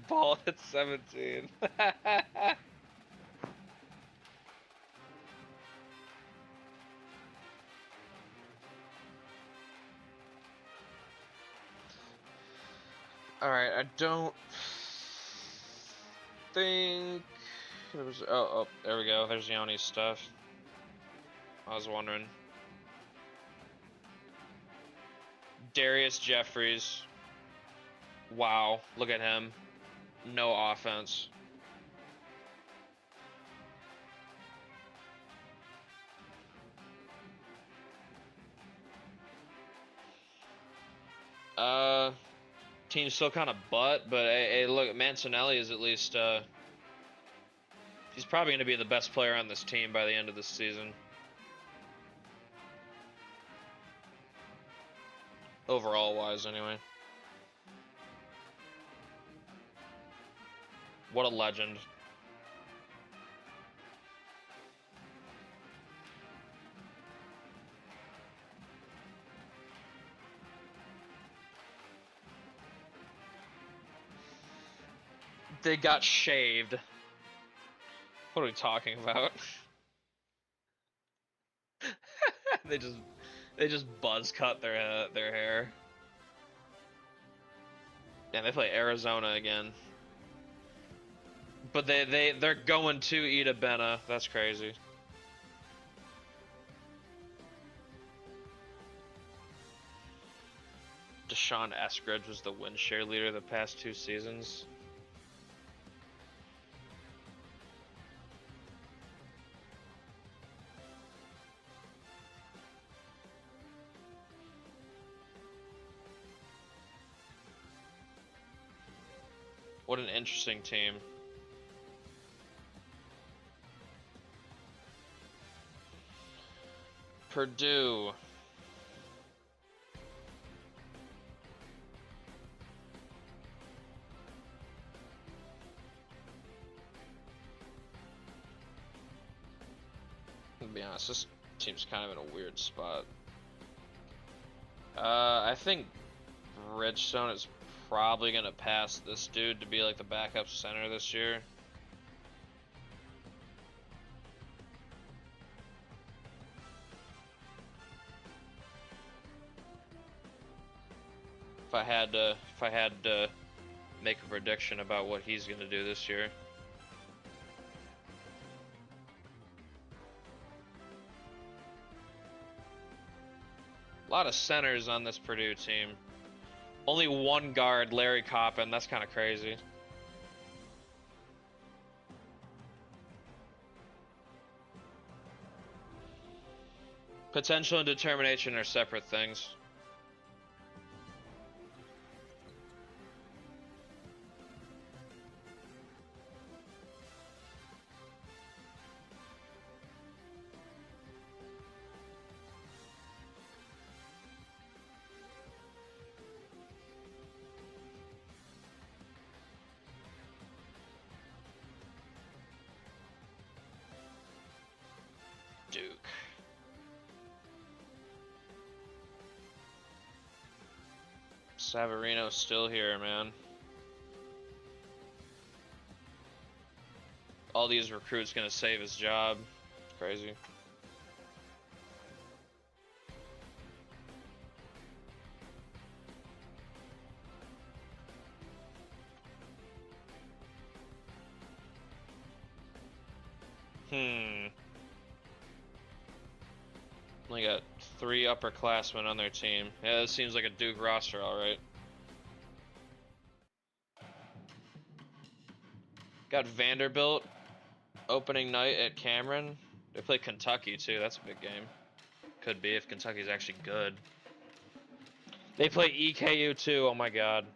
Ball at 17. Alright, I don't think it was. Oh, there we go. There's Yoni's stuff. I was wondering. Darius Jeffries. Wow, look at him. No offense. Team's still kind of butt, but hey, look, Mancinelli is at least, he's probably going to be the best player on this team by the end of this season. Overall wise, anyway. What a legend. They got shaved. What are we talking about? they just buzz cut their hair. And they play Arizona again. But they're going to Ida Bena. That's crazy. Deshaun Eskridge was the win share leader the past 2 seasons. What an interesting team. Purdue. To be honest, this team's kind of in a weird spot. I think Redstone is probably gonna pass this dude to be like the backup center this year. If I had to make a prediction about what he's gonna do this year. A lot of centers on this Purdue team. Only one guard, Larry Coppin. That's kind of crazy. Potential and determination are separate things. Duke. Savarino's still here, man. All these recruits gonna save his job. It's crazy. They got 3 upperclassmen on their team. Yeah, this seems like a Duke roster, alright. Got Vanderbilt opening night at Cameron. They play Kentucky too. That's a big game. Could be if Kentucky's actually good. They play EKU too. Oh my god.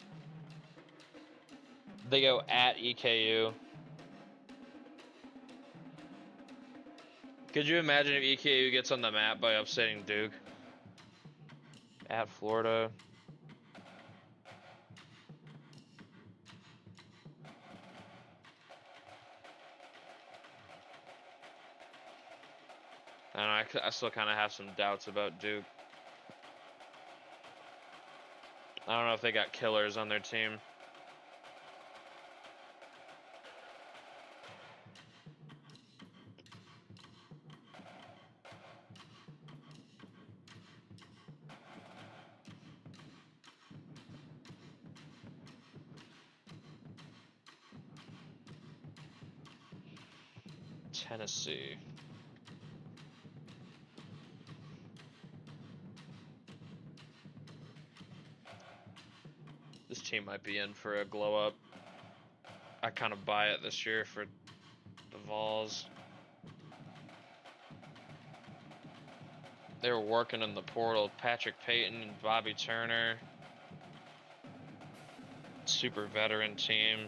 They go at EKU. Could you imagine if EKU gets on the map by upsetting Duke? At Florida. I don't know, I still kind of have some doubts about Duke. I don't know if they got killers on their team. Tennessee. This team might be in for a glow up. I kind of buy it this year for the Vols. They were working in the portal. Patrick Payton and Bobby Turner. Super veteran team.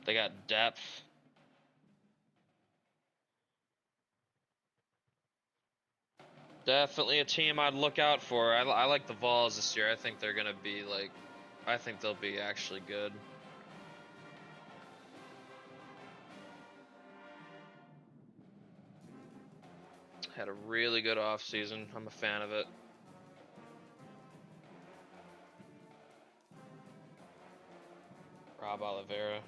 They got depth. Definitely a team I'd look out for. I like the Vols this year. I think they're gonna be like, I think they'll be actually good. Had a really good off season. I'm a fan of it. Rob Oliveira.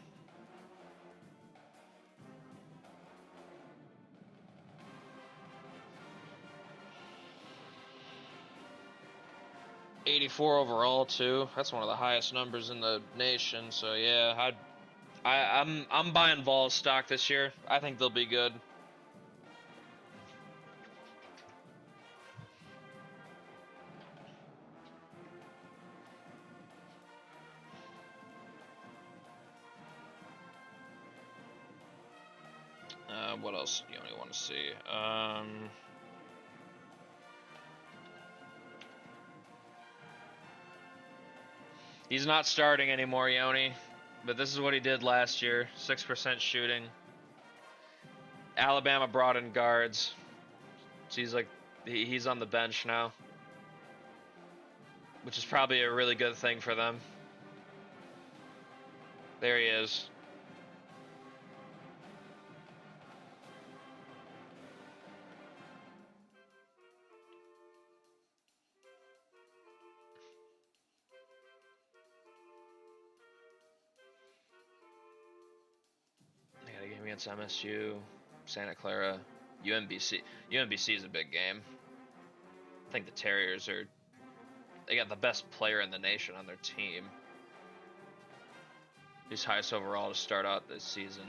'84 overall too. That's one of the highest numbers in the nation. So yeah, I'm buying Vols stock this year. I think they'll be good. What else do you only want to see? He's not starting anymore, Yoni. But this is what he did last year. 6% shooting. Alabama brought in guards. So he's like, he's on the bench now. Which is probably a really good thing for them. There he is. They got a game against MSU, Santa Clara, UMBC. UMBC is a big game. I think the Terriers are. They got the best player in the nation on their team. He's highest overall to start out this season.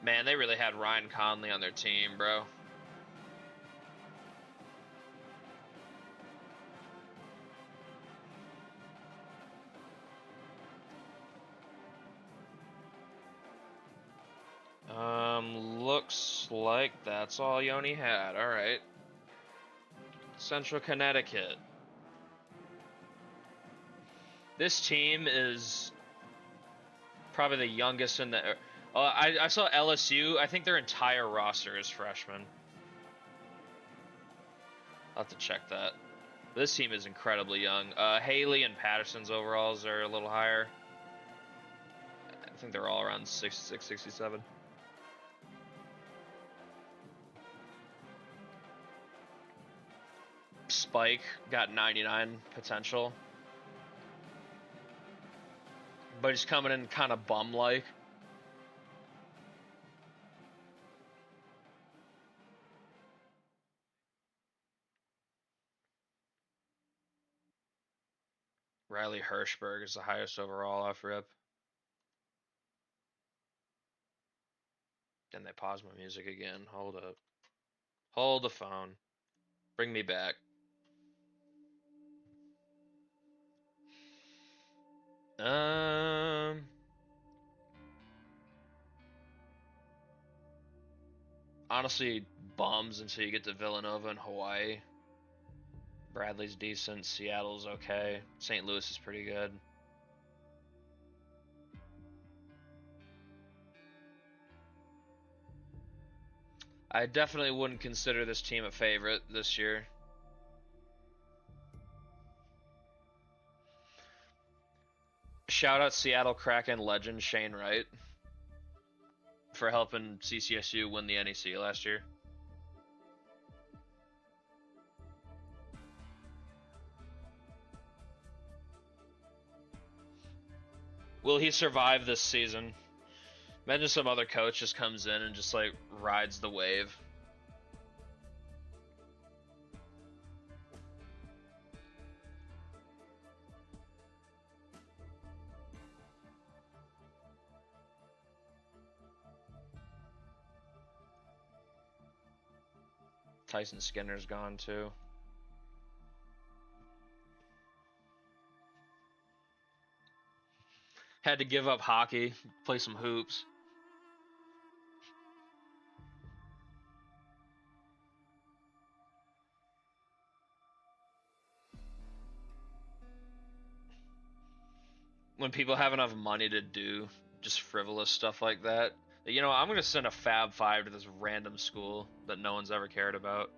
Man, they really had Ryan Conley on their team, bro. Looks like that's all Yoni had. All right. Central Connecticut. This team is probably the youngest in the. I saw LSU. I think their entire roster is freshmen. I'll have to check that. This team is incredibly young. Haley and Patterson's overalls are a little higher. I think they're all around 66, 67. Spike got 99 potential. But he's coming in kind of bum-like. Riley Hirschberg is the highest overall off rip. Then they paused my music again. Hold up. Hold the phone. Bring me back. Honestly, bums until you get to Villanova and Hawaii. Bradley's decent. Seattle's okay. St. Louis is pretty good. I definitely wouldn't consider this team a favorite this year. Shout out Seattle Kraken legend Shane Wright for helping CCSU win the NEC last year. Will he survive this season? Imagine some other coach just comes in and just like rides the wave. Tyson Skinner's gone too. Had to give up hockey, play some hoops. When people have enough money to do just frivolous stuff like that, you know, I'm going to send a Fab 5 to this random school that no one's ever cared about.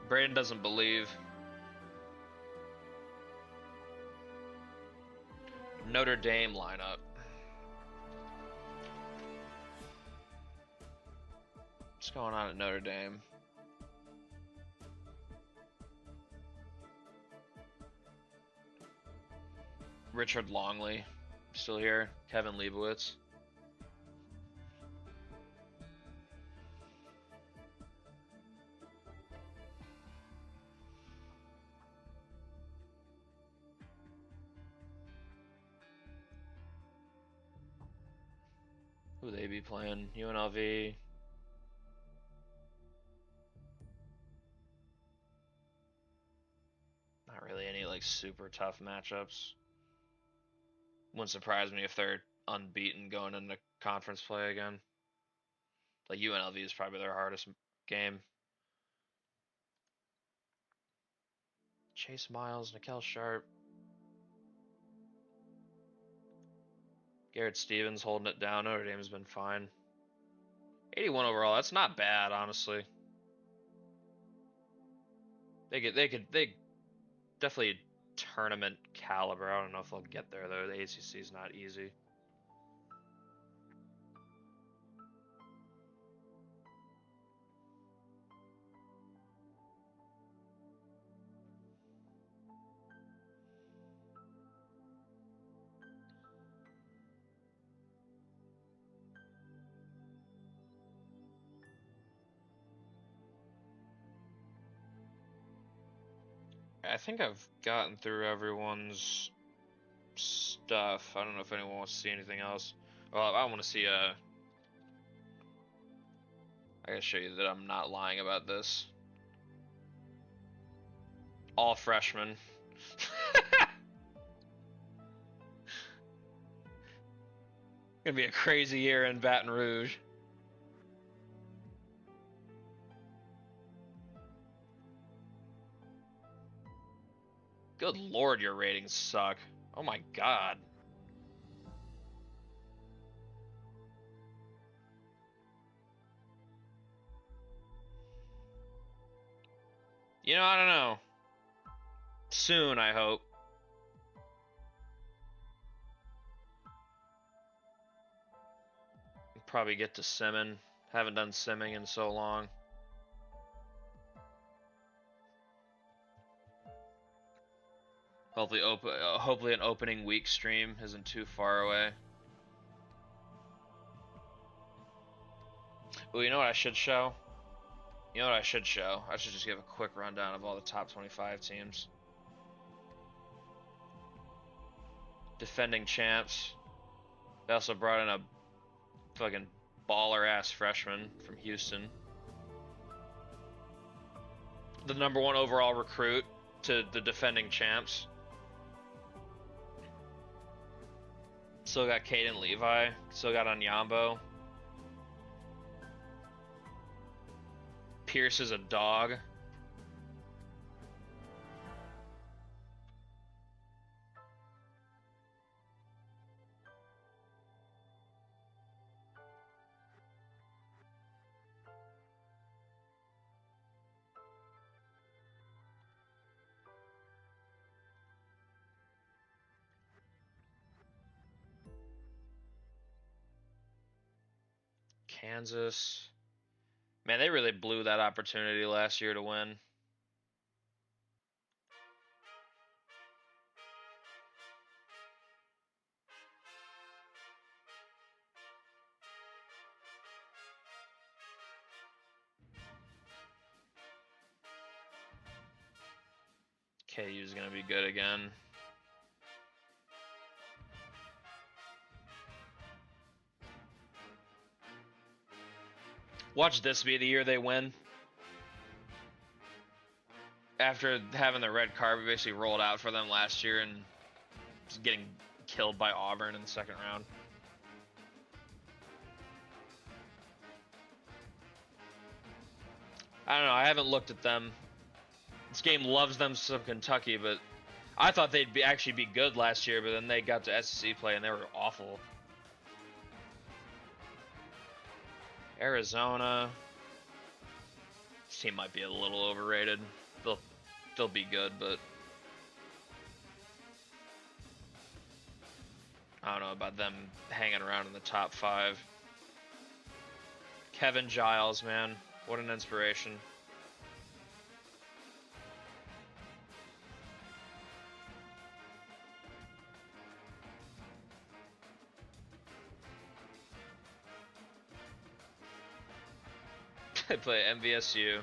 Braden doesn't believe. Notre Dame lineup. What's going on at Notre Dame? Richard Longley, still here. Kevin Leibowitz. Who they be playing? UNLV. Not really any like super tough matchups. Wouldn't surprise me if they're unbeaten going into conference play again. Like UNLV is probably their hardest game. Chase Miles, Nikel Sharp. Garrett Stevens holding it down. Notre Dame's been fine. 81 overall. That's not bad, honestly. They definitely tournament caliber. I don't know if they'll get there though. The ACC is not easy. I think I've gotten through everyone's stuff. I don't know if anyone wants to see anything else. Well, I want to see I gotta show you that I'm not lying about this. All freshmen. Gonna be a crazy year in Baton Rouge. Good lord, your ratings suck. Oh my god. You know, I don't know. Soon, I hope. Probably get to simming. Haven't done simming in so long. Hopefully an opening week stream isn't too far away. Well, you know what I should show? You know what I should show? I should just give a quick rundown of all the top 25 teams. Defending champs. They also brought in a fucking baller-ass freshman from Houston. The #1 overall recruit to the defending champs. Still got Caden Levi. Still got Onyambo. Pierce is a dog. Kansas. Man, they really blew that opportunity last year to win. KU's gonna be good again. Watch this be the year they win. After having the red carpet basically rolled out for them last year and just getting killed by Auburn in the second round. I don't know. I haven't looked at them. This game loves them some Kentucky, but I thought they'd actually be good last year, but then they got to SEC play and they were awful. Arizona. This team might be a little overrated. They'll be good, but I don't know about them hanging around in the top 5. Kevin Giles, man, what an inspiration. They play MVSU.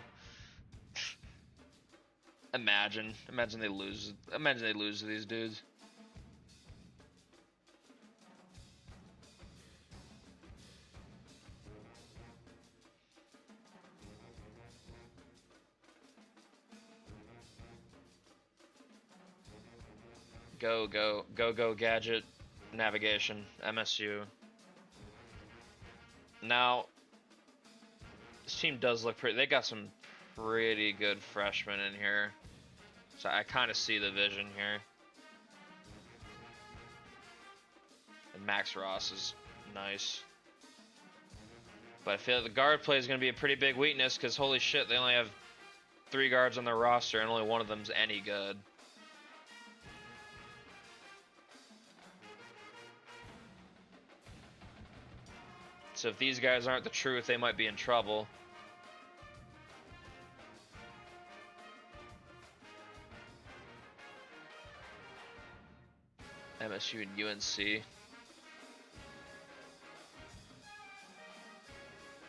Imagine they lose. Imagine they lose to these dudes. Go gadget navigation MSU. Now this team does look pretty. They got some pretty good freshmen in here, so I kind of see the vision here. And Max Ross is nice, but I feel like the guard play is going to be a pretty big weakness because holy shit, they only have 3 guards on their roster and only one of them's any good. So if these guys aren't the truth, they might be in trouble. MSU and UNC.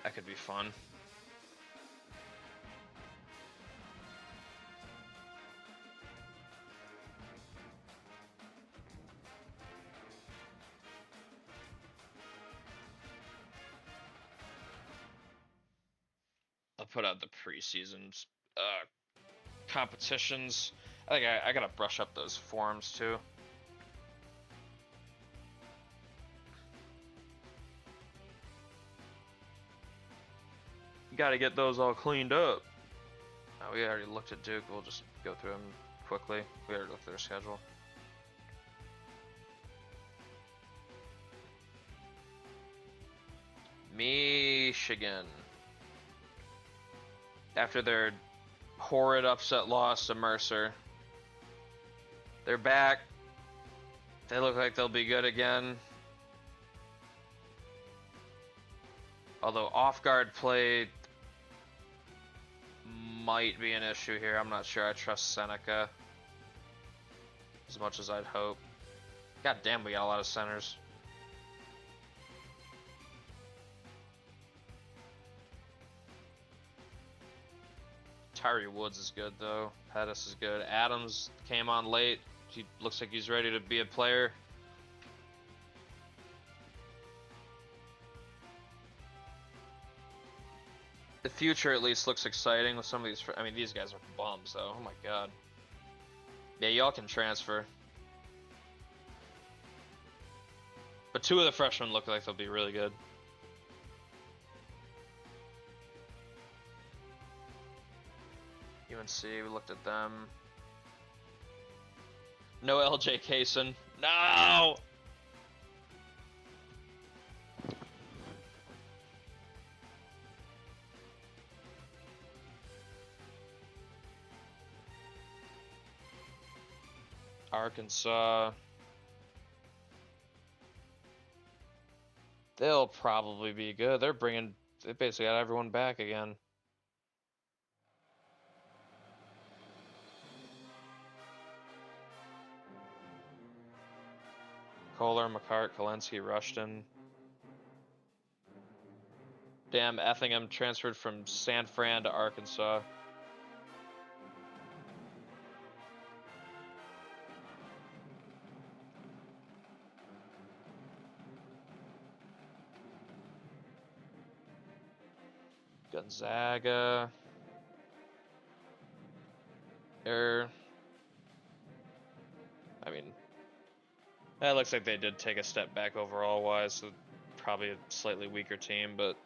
That could be fun. I'll put out the preseason competitions. I think I gotta brush up those forms too. Got to get those all cleaned up. Oh, we already looked at Duke. We'll just go through them quickly. We already looked at their schedule. Michigan. After their horrid upset loss to Mercer, they're back. They look like they'll be good again. Although off-guard play might be an issue here. I'm not sure I trust Seneca as much as I'd hope. God damn, we got a lot of centers. Tyree Woods is good though. Pettis is good. Adams came on late. He looks like he's ready to be a player. The future at least looks exciting with some of these. I mean, these guys are bums though. Oh my god. Yeah, y'all can transfer. But 2 of the freshmen look like they'll be really good. UNC, we looked at them. No LJ Kaysen. No! Arkansas. They'll probably be good. They basically got everyone back again. Kohler, McCart, Kolensky, Rushton. Damn, Effingham transferred from San Fran to Arkansas. Gonzaga. I mean, that looks like they did take a step back overall wise, so probably a slightly weaker team, but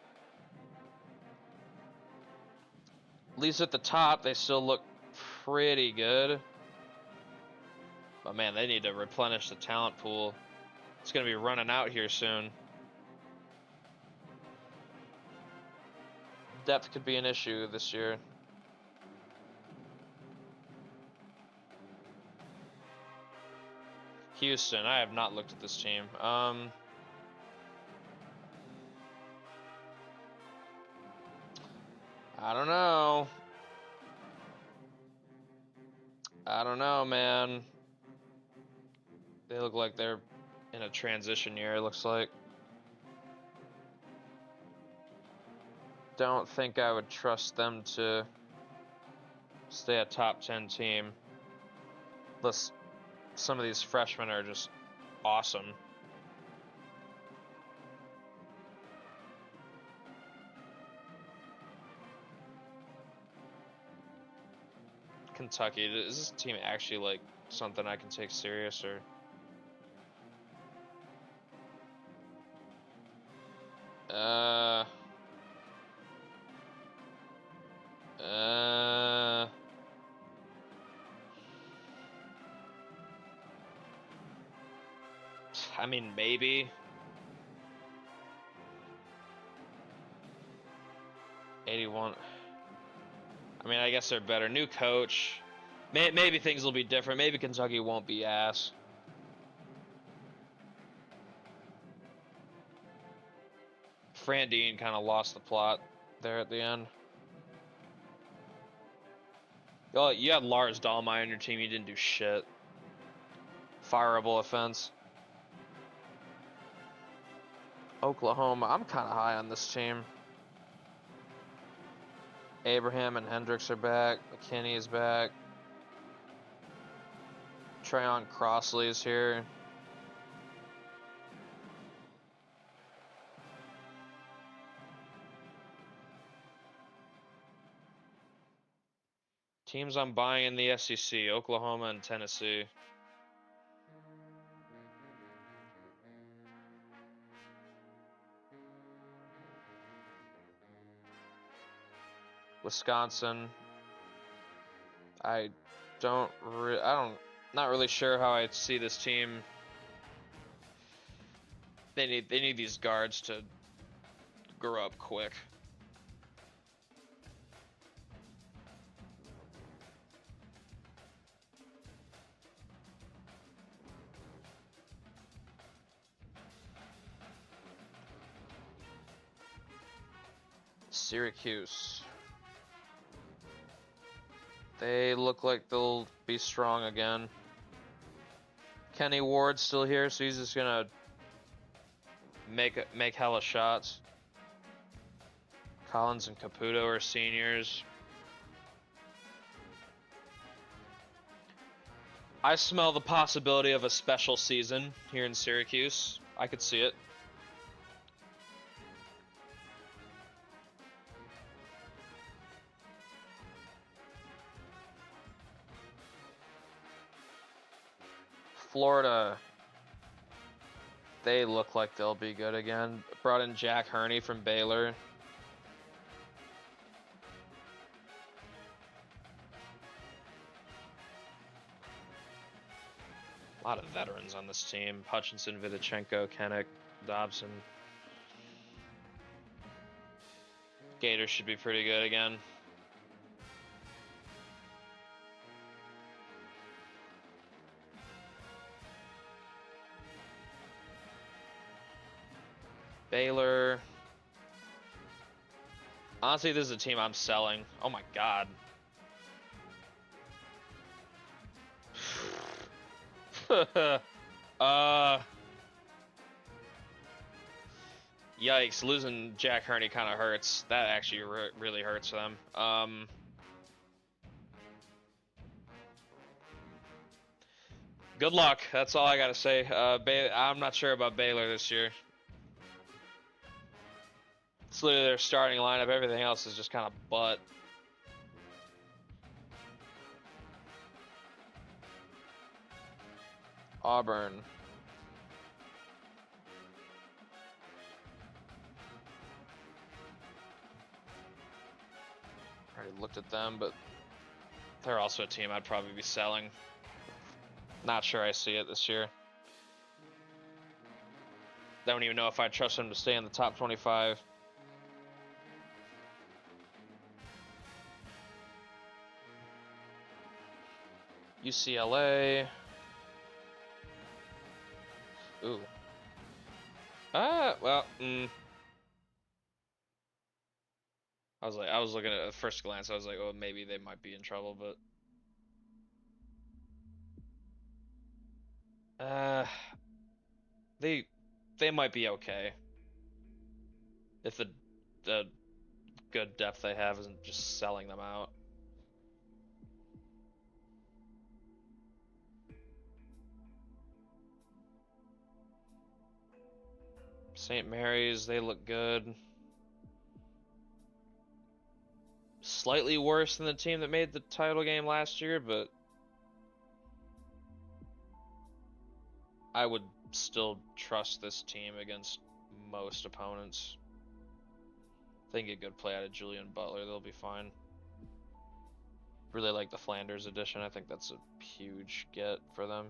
at least at the top they still look pretty good. But man, they need to replenish the talent pool. It's going to be running out here soon. Depth could be an issue this year. Houston, I have not looked at this team. I don't know. I don't know, man. They look like they're in a transition year, it looks like. Don't think I would trust them to stay a top 10 team. Unless some of these freshmen are just awesome. Kentucky, is this team actually like something I can take serious or? I mean, maybe. 81. I mean, I guess they're better. New coach. Maybe things will be different. Maybe Kentucky won't be ass. Fran Dean kind of lost the plot there at the end. Oh, you had Lars Dahlmeier on your team. You didn't do shit. Fireable offense. Oklahoma. I'm kind of high on this team. Abraham and Hendricks are back. McKinney is back. Trayon Crossley is here. Teams I'm buying in the SEC, Oklahoma and Tennessee. Wisconsin. Not really sure how I see this team. They need these guards to grow up quick. Syracuse. They look like they'll be strong again. Kenny Ward's still here, so he's just gonna make hella shots. Collins and Caputo are seniors. I smell the possibility of a special season here in Syracuse. I could see it. Florida. They look like they'll be good again. Brought in Jack Hurney from Baylor. A lot of veterans on this team. Hutchinson, Vidichenko, Kennick, Dobson. Gators should be pretty good again. Baylor. Honestly, this is a team I'm selling. Oh my god. Yikes, losing Jack Hurney kind of hurts. That actually really hurts them. Good luck. That's all I gotta say. I'm not sure about Baylor this year. It's literally their starting lineup. Everything else is just kind of butt. Auburn. Already looked at them, but they're also a team I'd probably be selling. Not sure I see it this year. Don't even know if I trust them to stay in the top 25. UCLA. Ooh. Well, I was looking at first glance, I was like, oh, maybe they might be in trouble, but they might be okay if the good depth they have isn't just selling them out. St. Mary's, they look good. Slightly worse than the team that made the title game last year, but I would still trust this team against most opponents. If they can get good play out of Julian Butler, they'll be fine. Really like the Flanders edition. I think that's a huge get for them.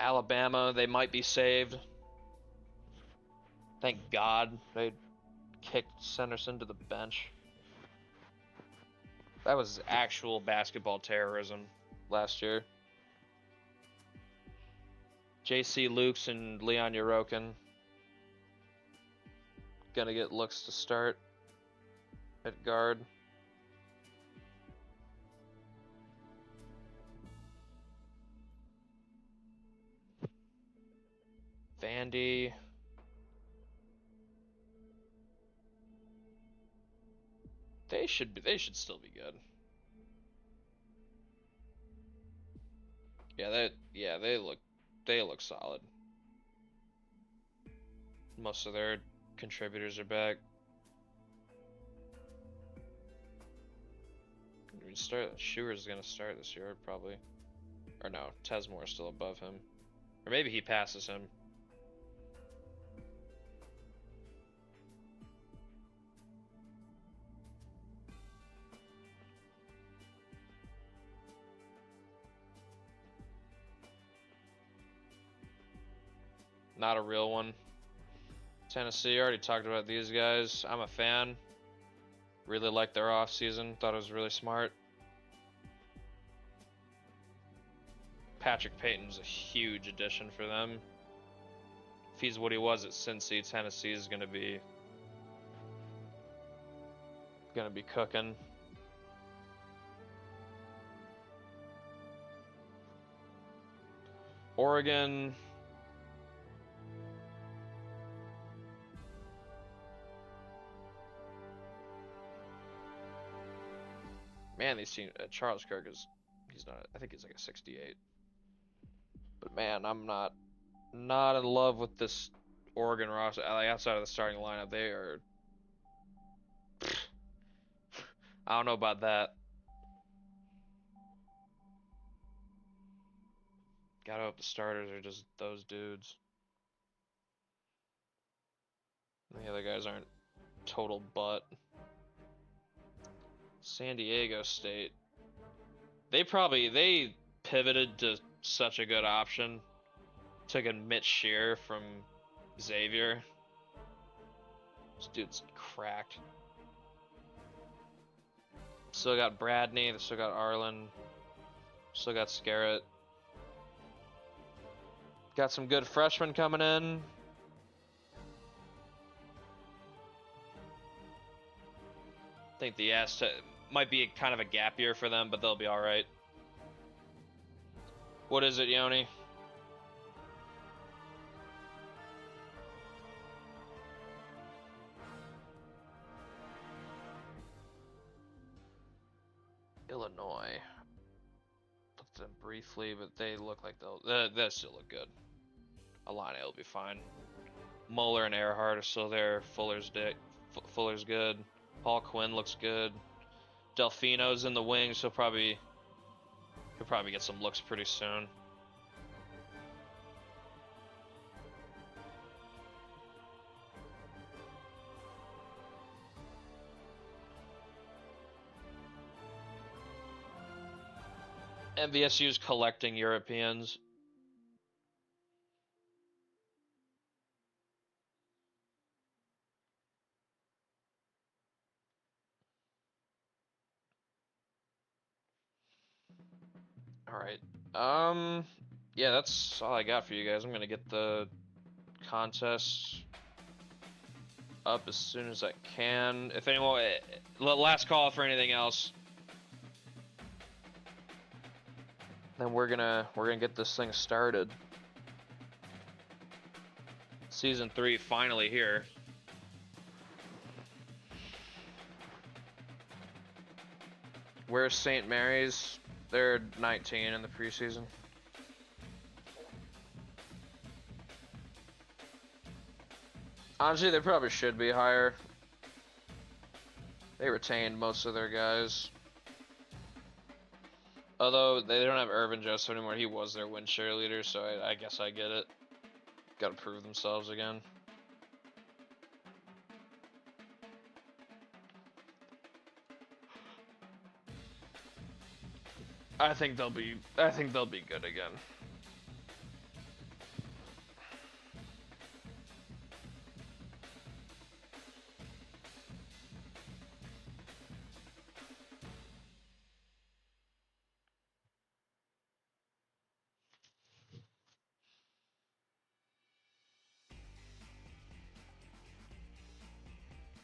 Alabama, they might be saved. Thank God they kicked Sanderson to the bench. That was actual basketball terrorism last year. J.C. Lukes and Leon Yorokin gonna get looks to start at guard. Vandy. They should still be good. Yeah, they look solid. Most of their contributors are back. Schuer's gonna start this year probably. Or no, Tesmore's still above him. Or maybe he passes him. Not a real one. Tennessee, already talked about these guys. I'm a fan. Really liked their offseason. Thought it was really smart. Patrick Payton's a huge addition for them. If he's what he was at Cincy, Tennessee is gonna be cooking. Oregon, Man, these teams. Charles Kirk he's not. I think he's like a 68. But man, I'm not in love with this Oregon roster. Like outside of the starting lineup, they are. I don't know about that. Gotta hope the starters are just those dudes. The other guys aren't total butt. San Diego State. They pivoted to such a good option. Took a Mitch Shear from Xavier. This dude's cracked. Still got Bradney, they still got Arlen, still got Scarrett. Got some good freshmen coming in. I think the Aztec might be kind of a gap year for them, but they'll be alright. What is it, Yoni? Illinois. Looked at them briefly, but they look like they'll still look good. Alani will be fine. Muller and Earhart are still there. Fuller's good. Paul Quinn looks good. Delfino's in the wings. He'll probably get some looks pretty soon. MVSU's collecting Europeans. Alright. Yeah, that's all I got for you guys. I'm gonna get the contest up as soon as I can. If anyone, last call for anything else, then we're gonna get this thing started. Season 3 finally here. Where's St. Mary's? They're 19 in the preseason. Honestly, they probably should be higher. They retained most of their guys. Although they don't have Irvin Joseph anymore. He was their win cheerleader, so I guess I get it. Gotta prove themselves again. I think they'll be good again.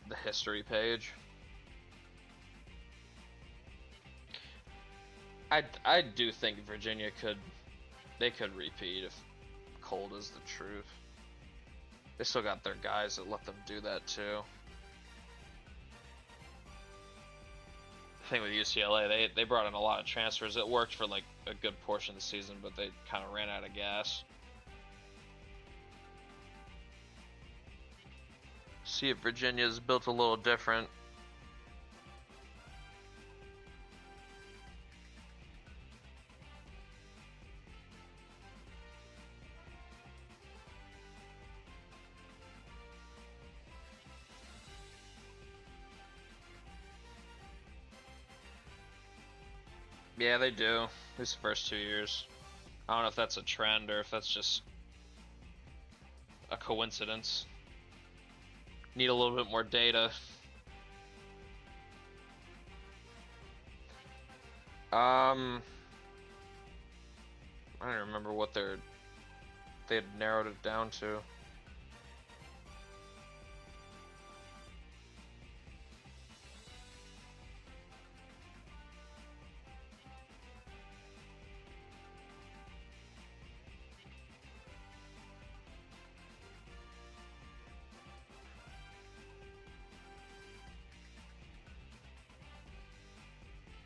The history page. I do think Virginia could repeat if cold is the truth. They still got their guys that let them do that too. I think with UCLA, they brought in a lot of transfers. It worked for like a good portion of the season, but they kind of ran out of gas. See if Virginia's built a little different. Yeah, they do. These first 2 years. I don't know if that's a trend or if that's just a coincidence. Need a little bit more data. I don't remember what they had narrowed it down to.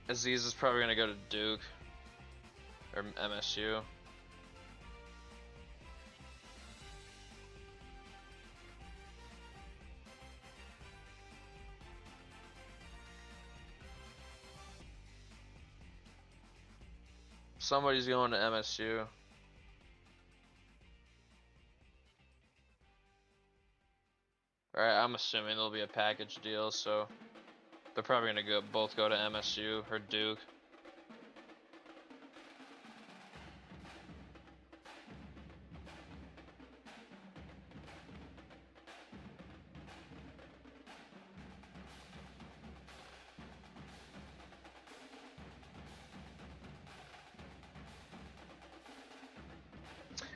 Aziz is probably gonna go to Duke or MSU. Somebody's going to MSU. Alright, I'm assuming there'll be a package deal, so they're probably gonna both go to MSU or Duke.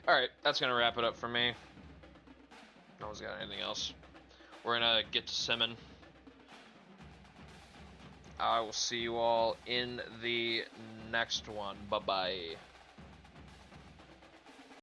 Alright, that's gonna wrap it up for me. No one's got anything else. We're gonna get to simming. I will see you all in the next one. Bye-bye.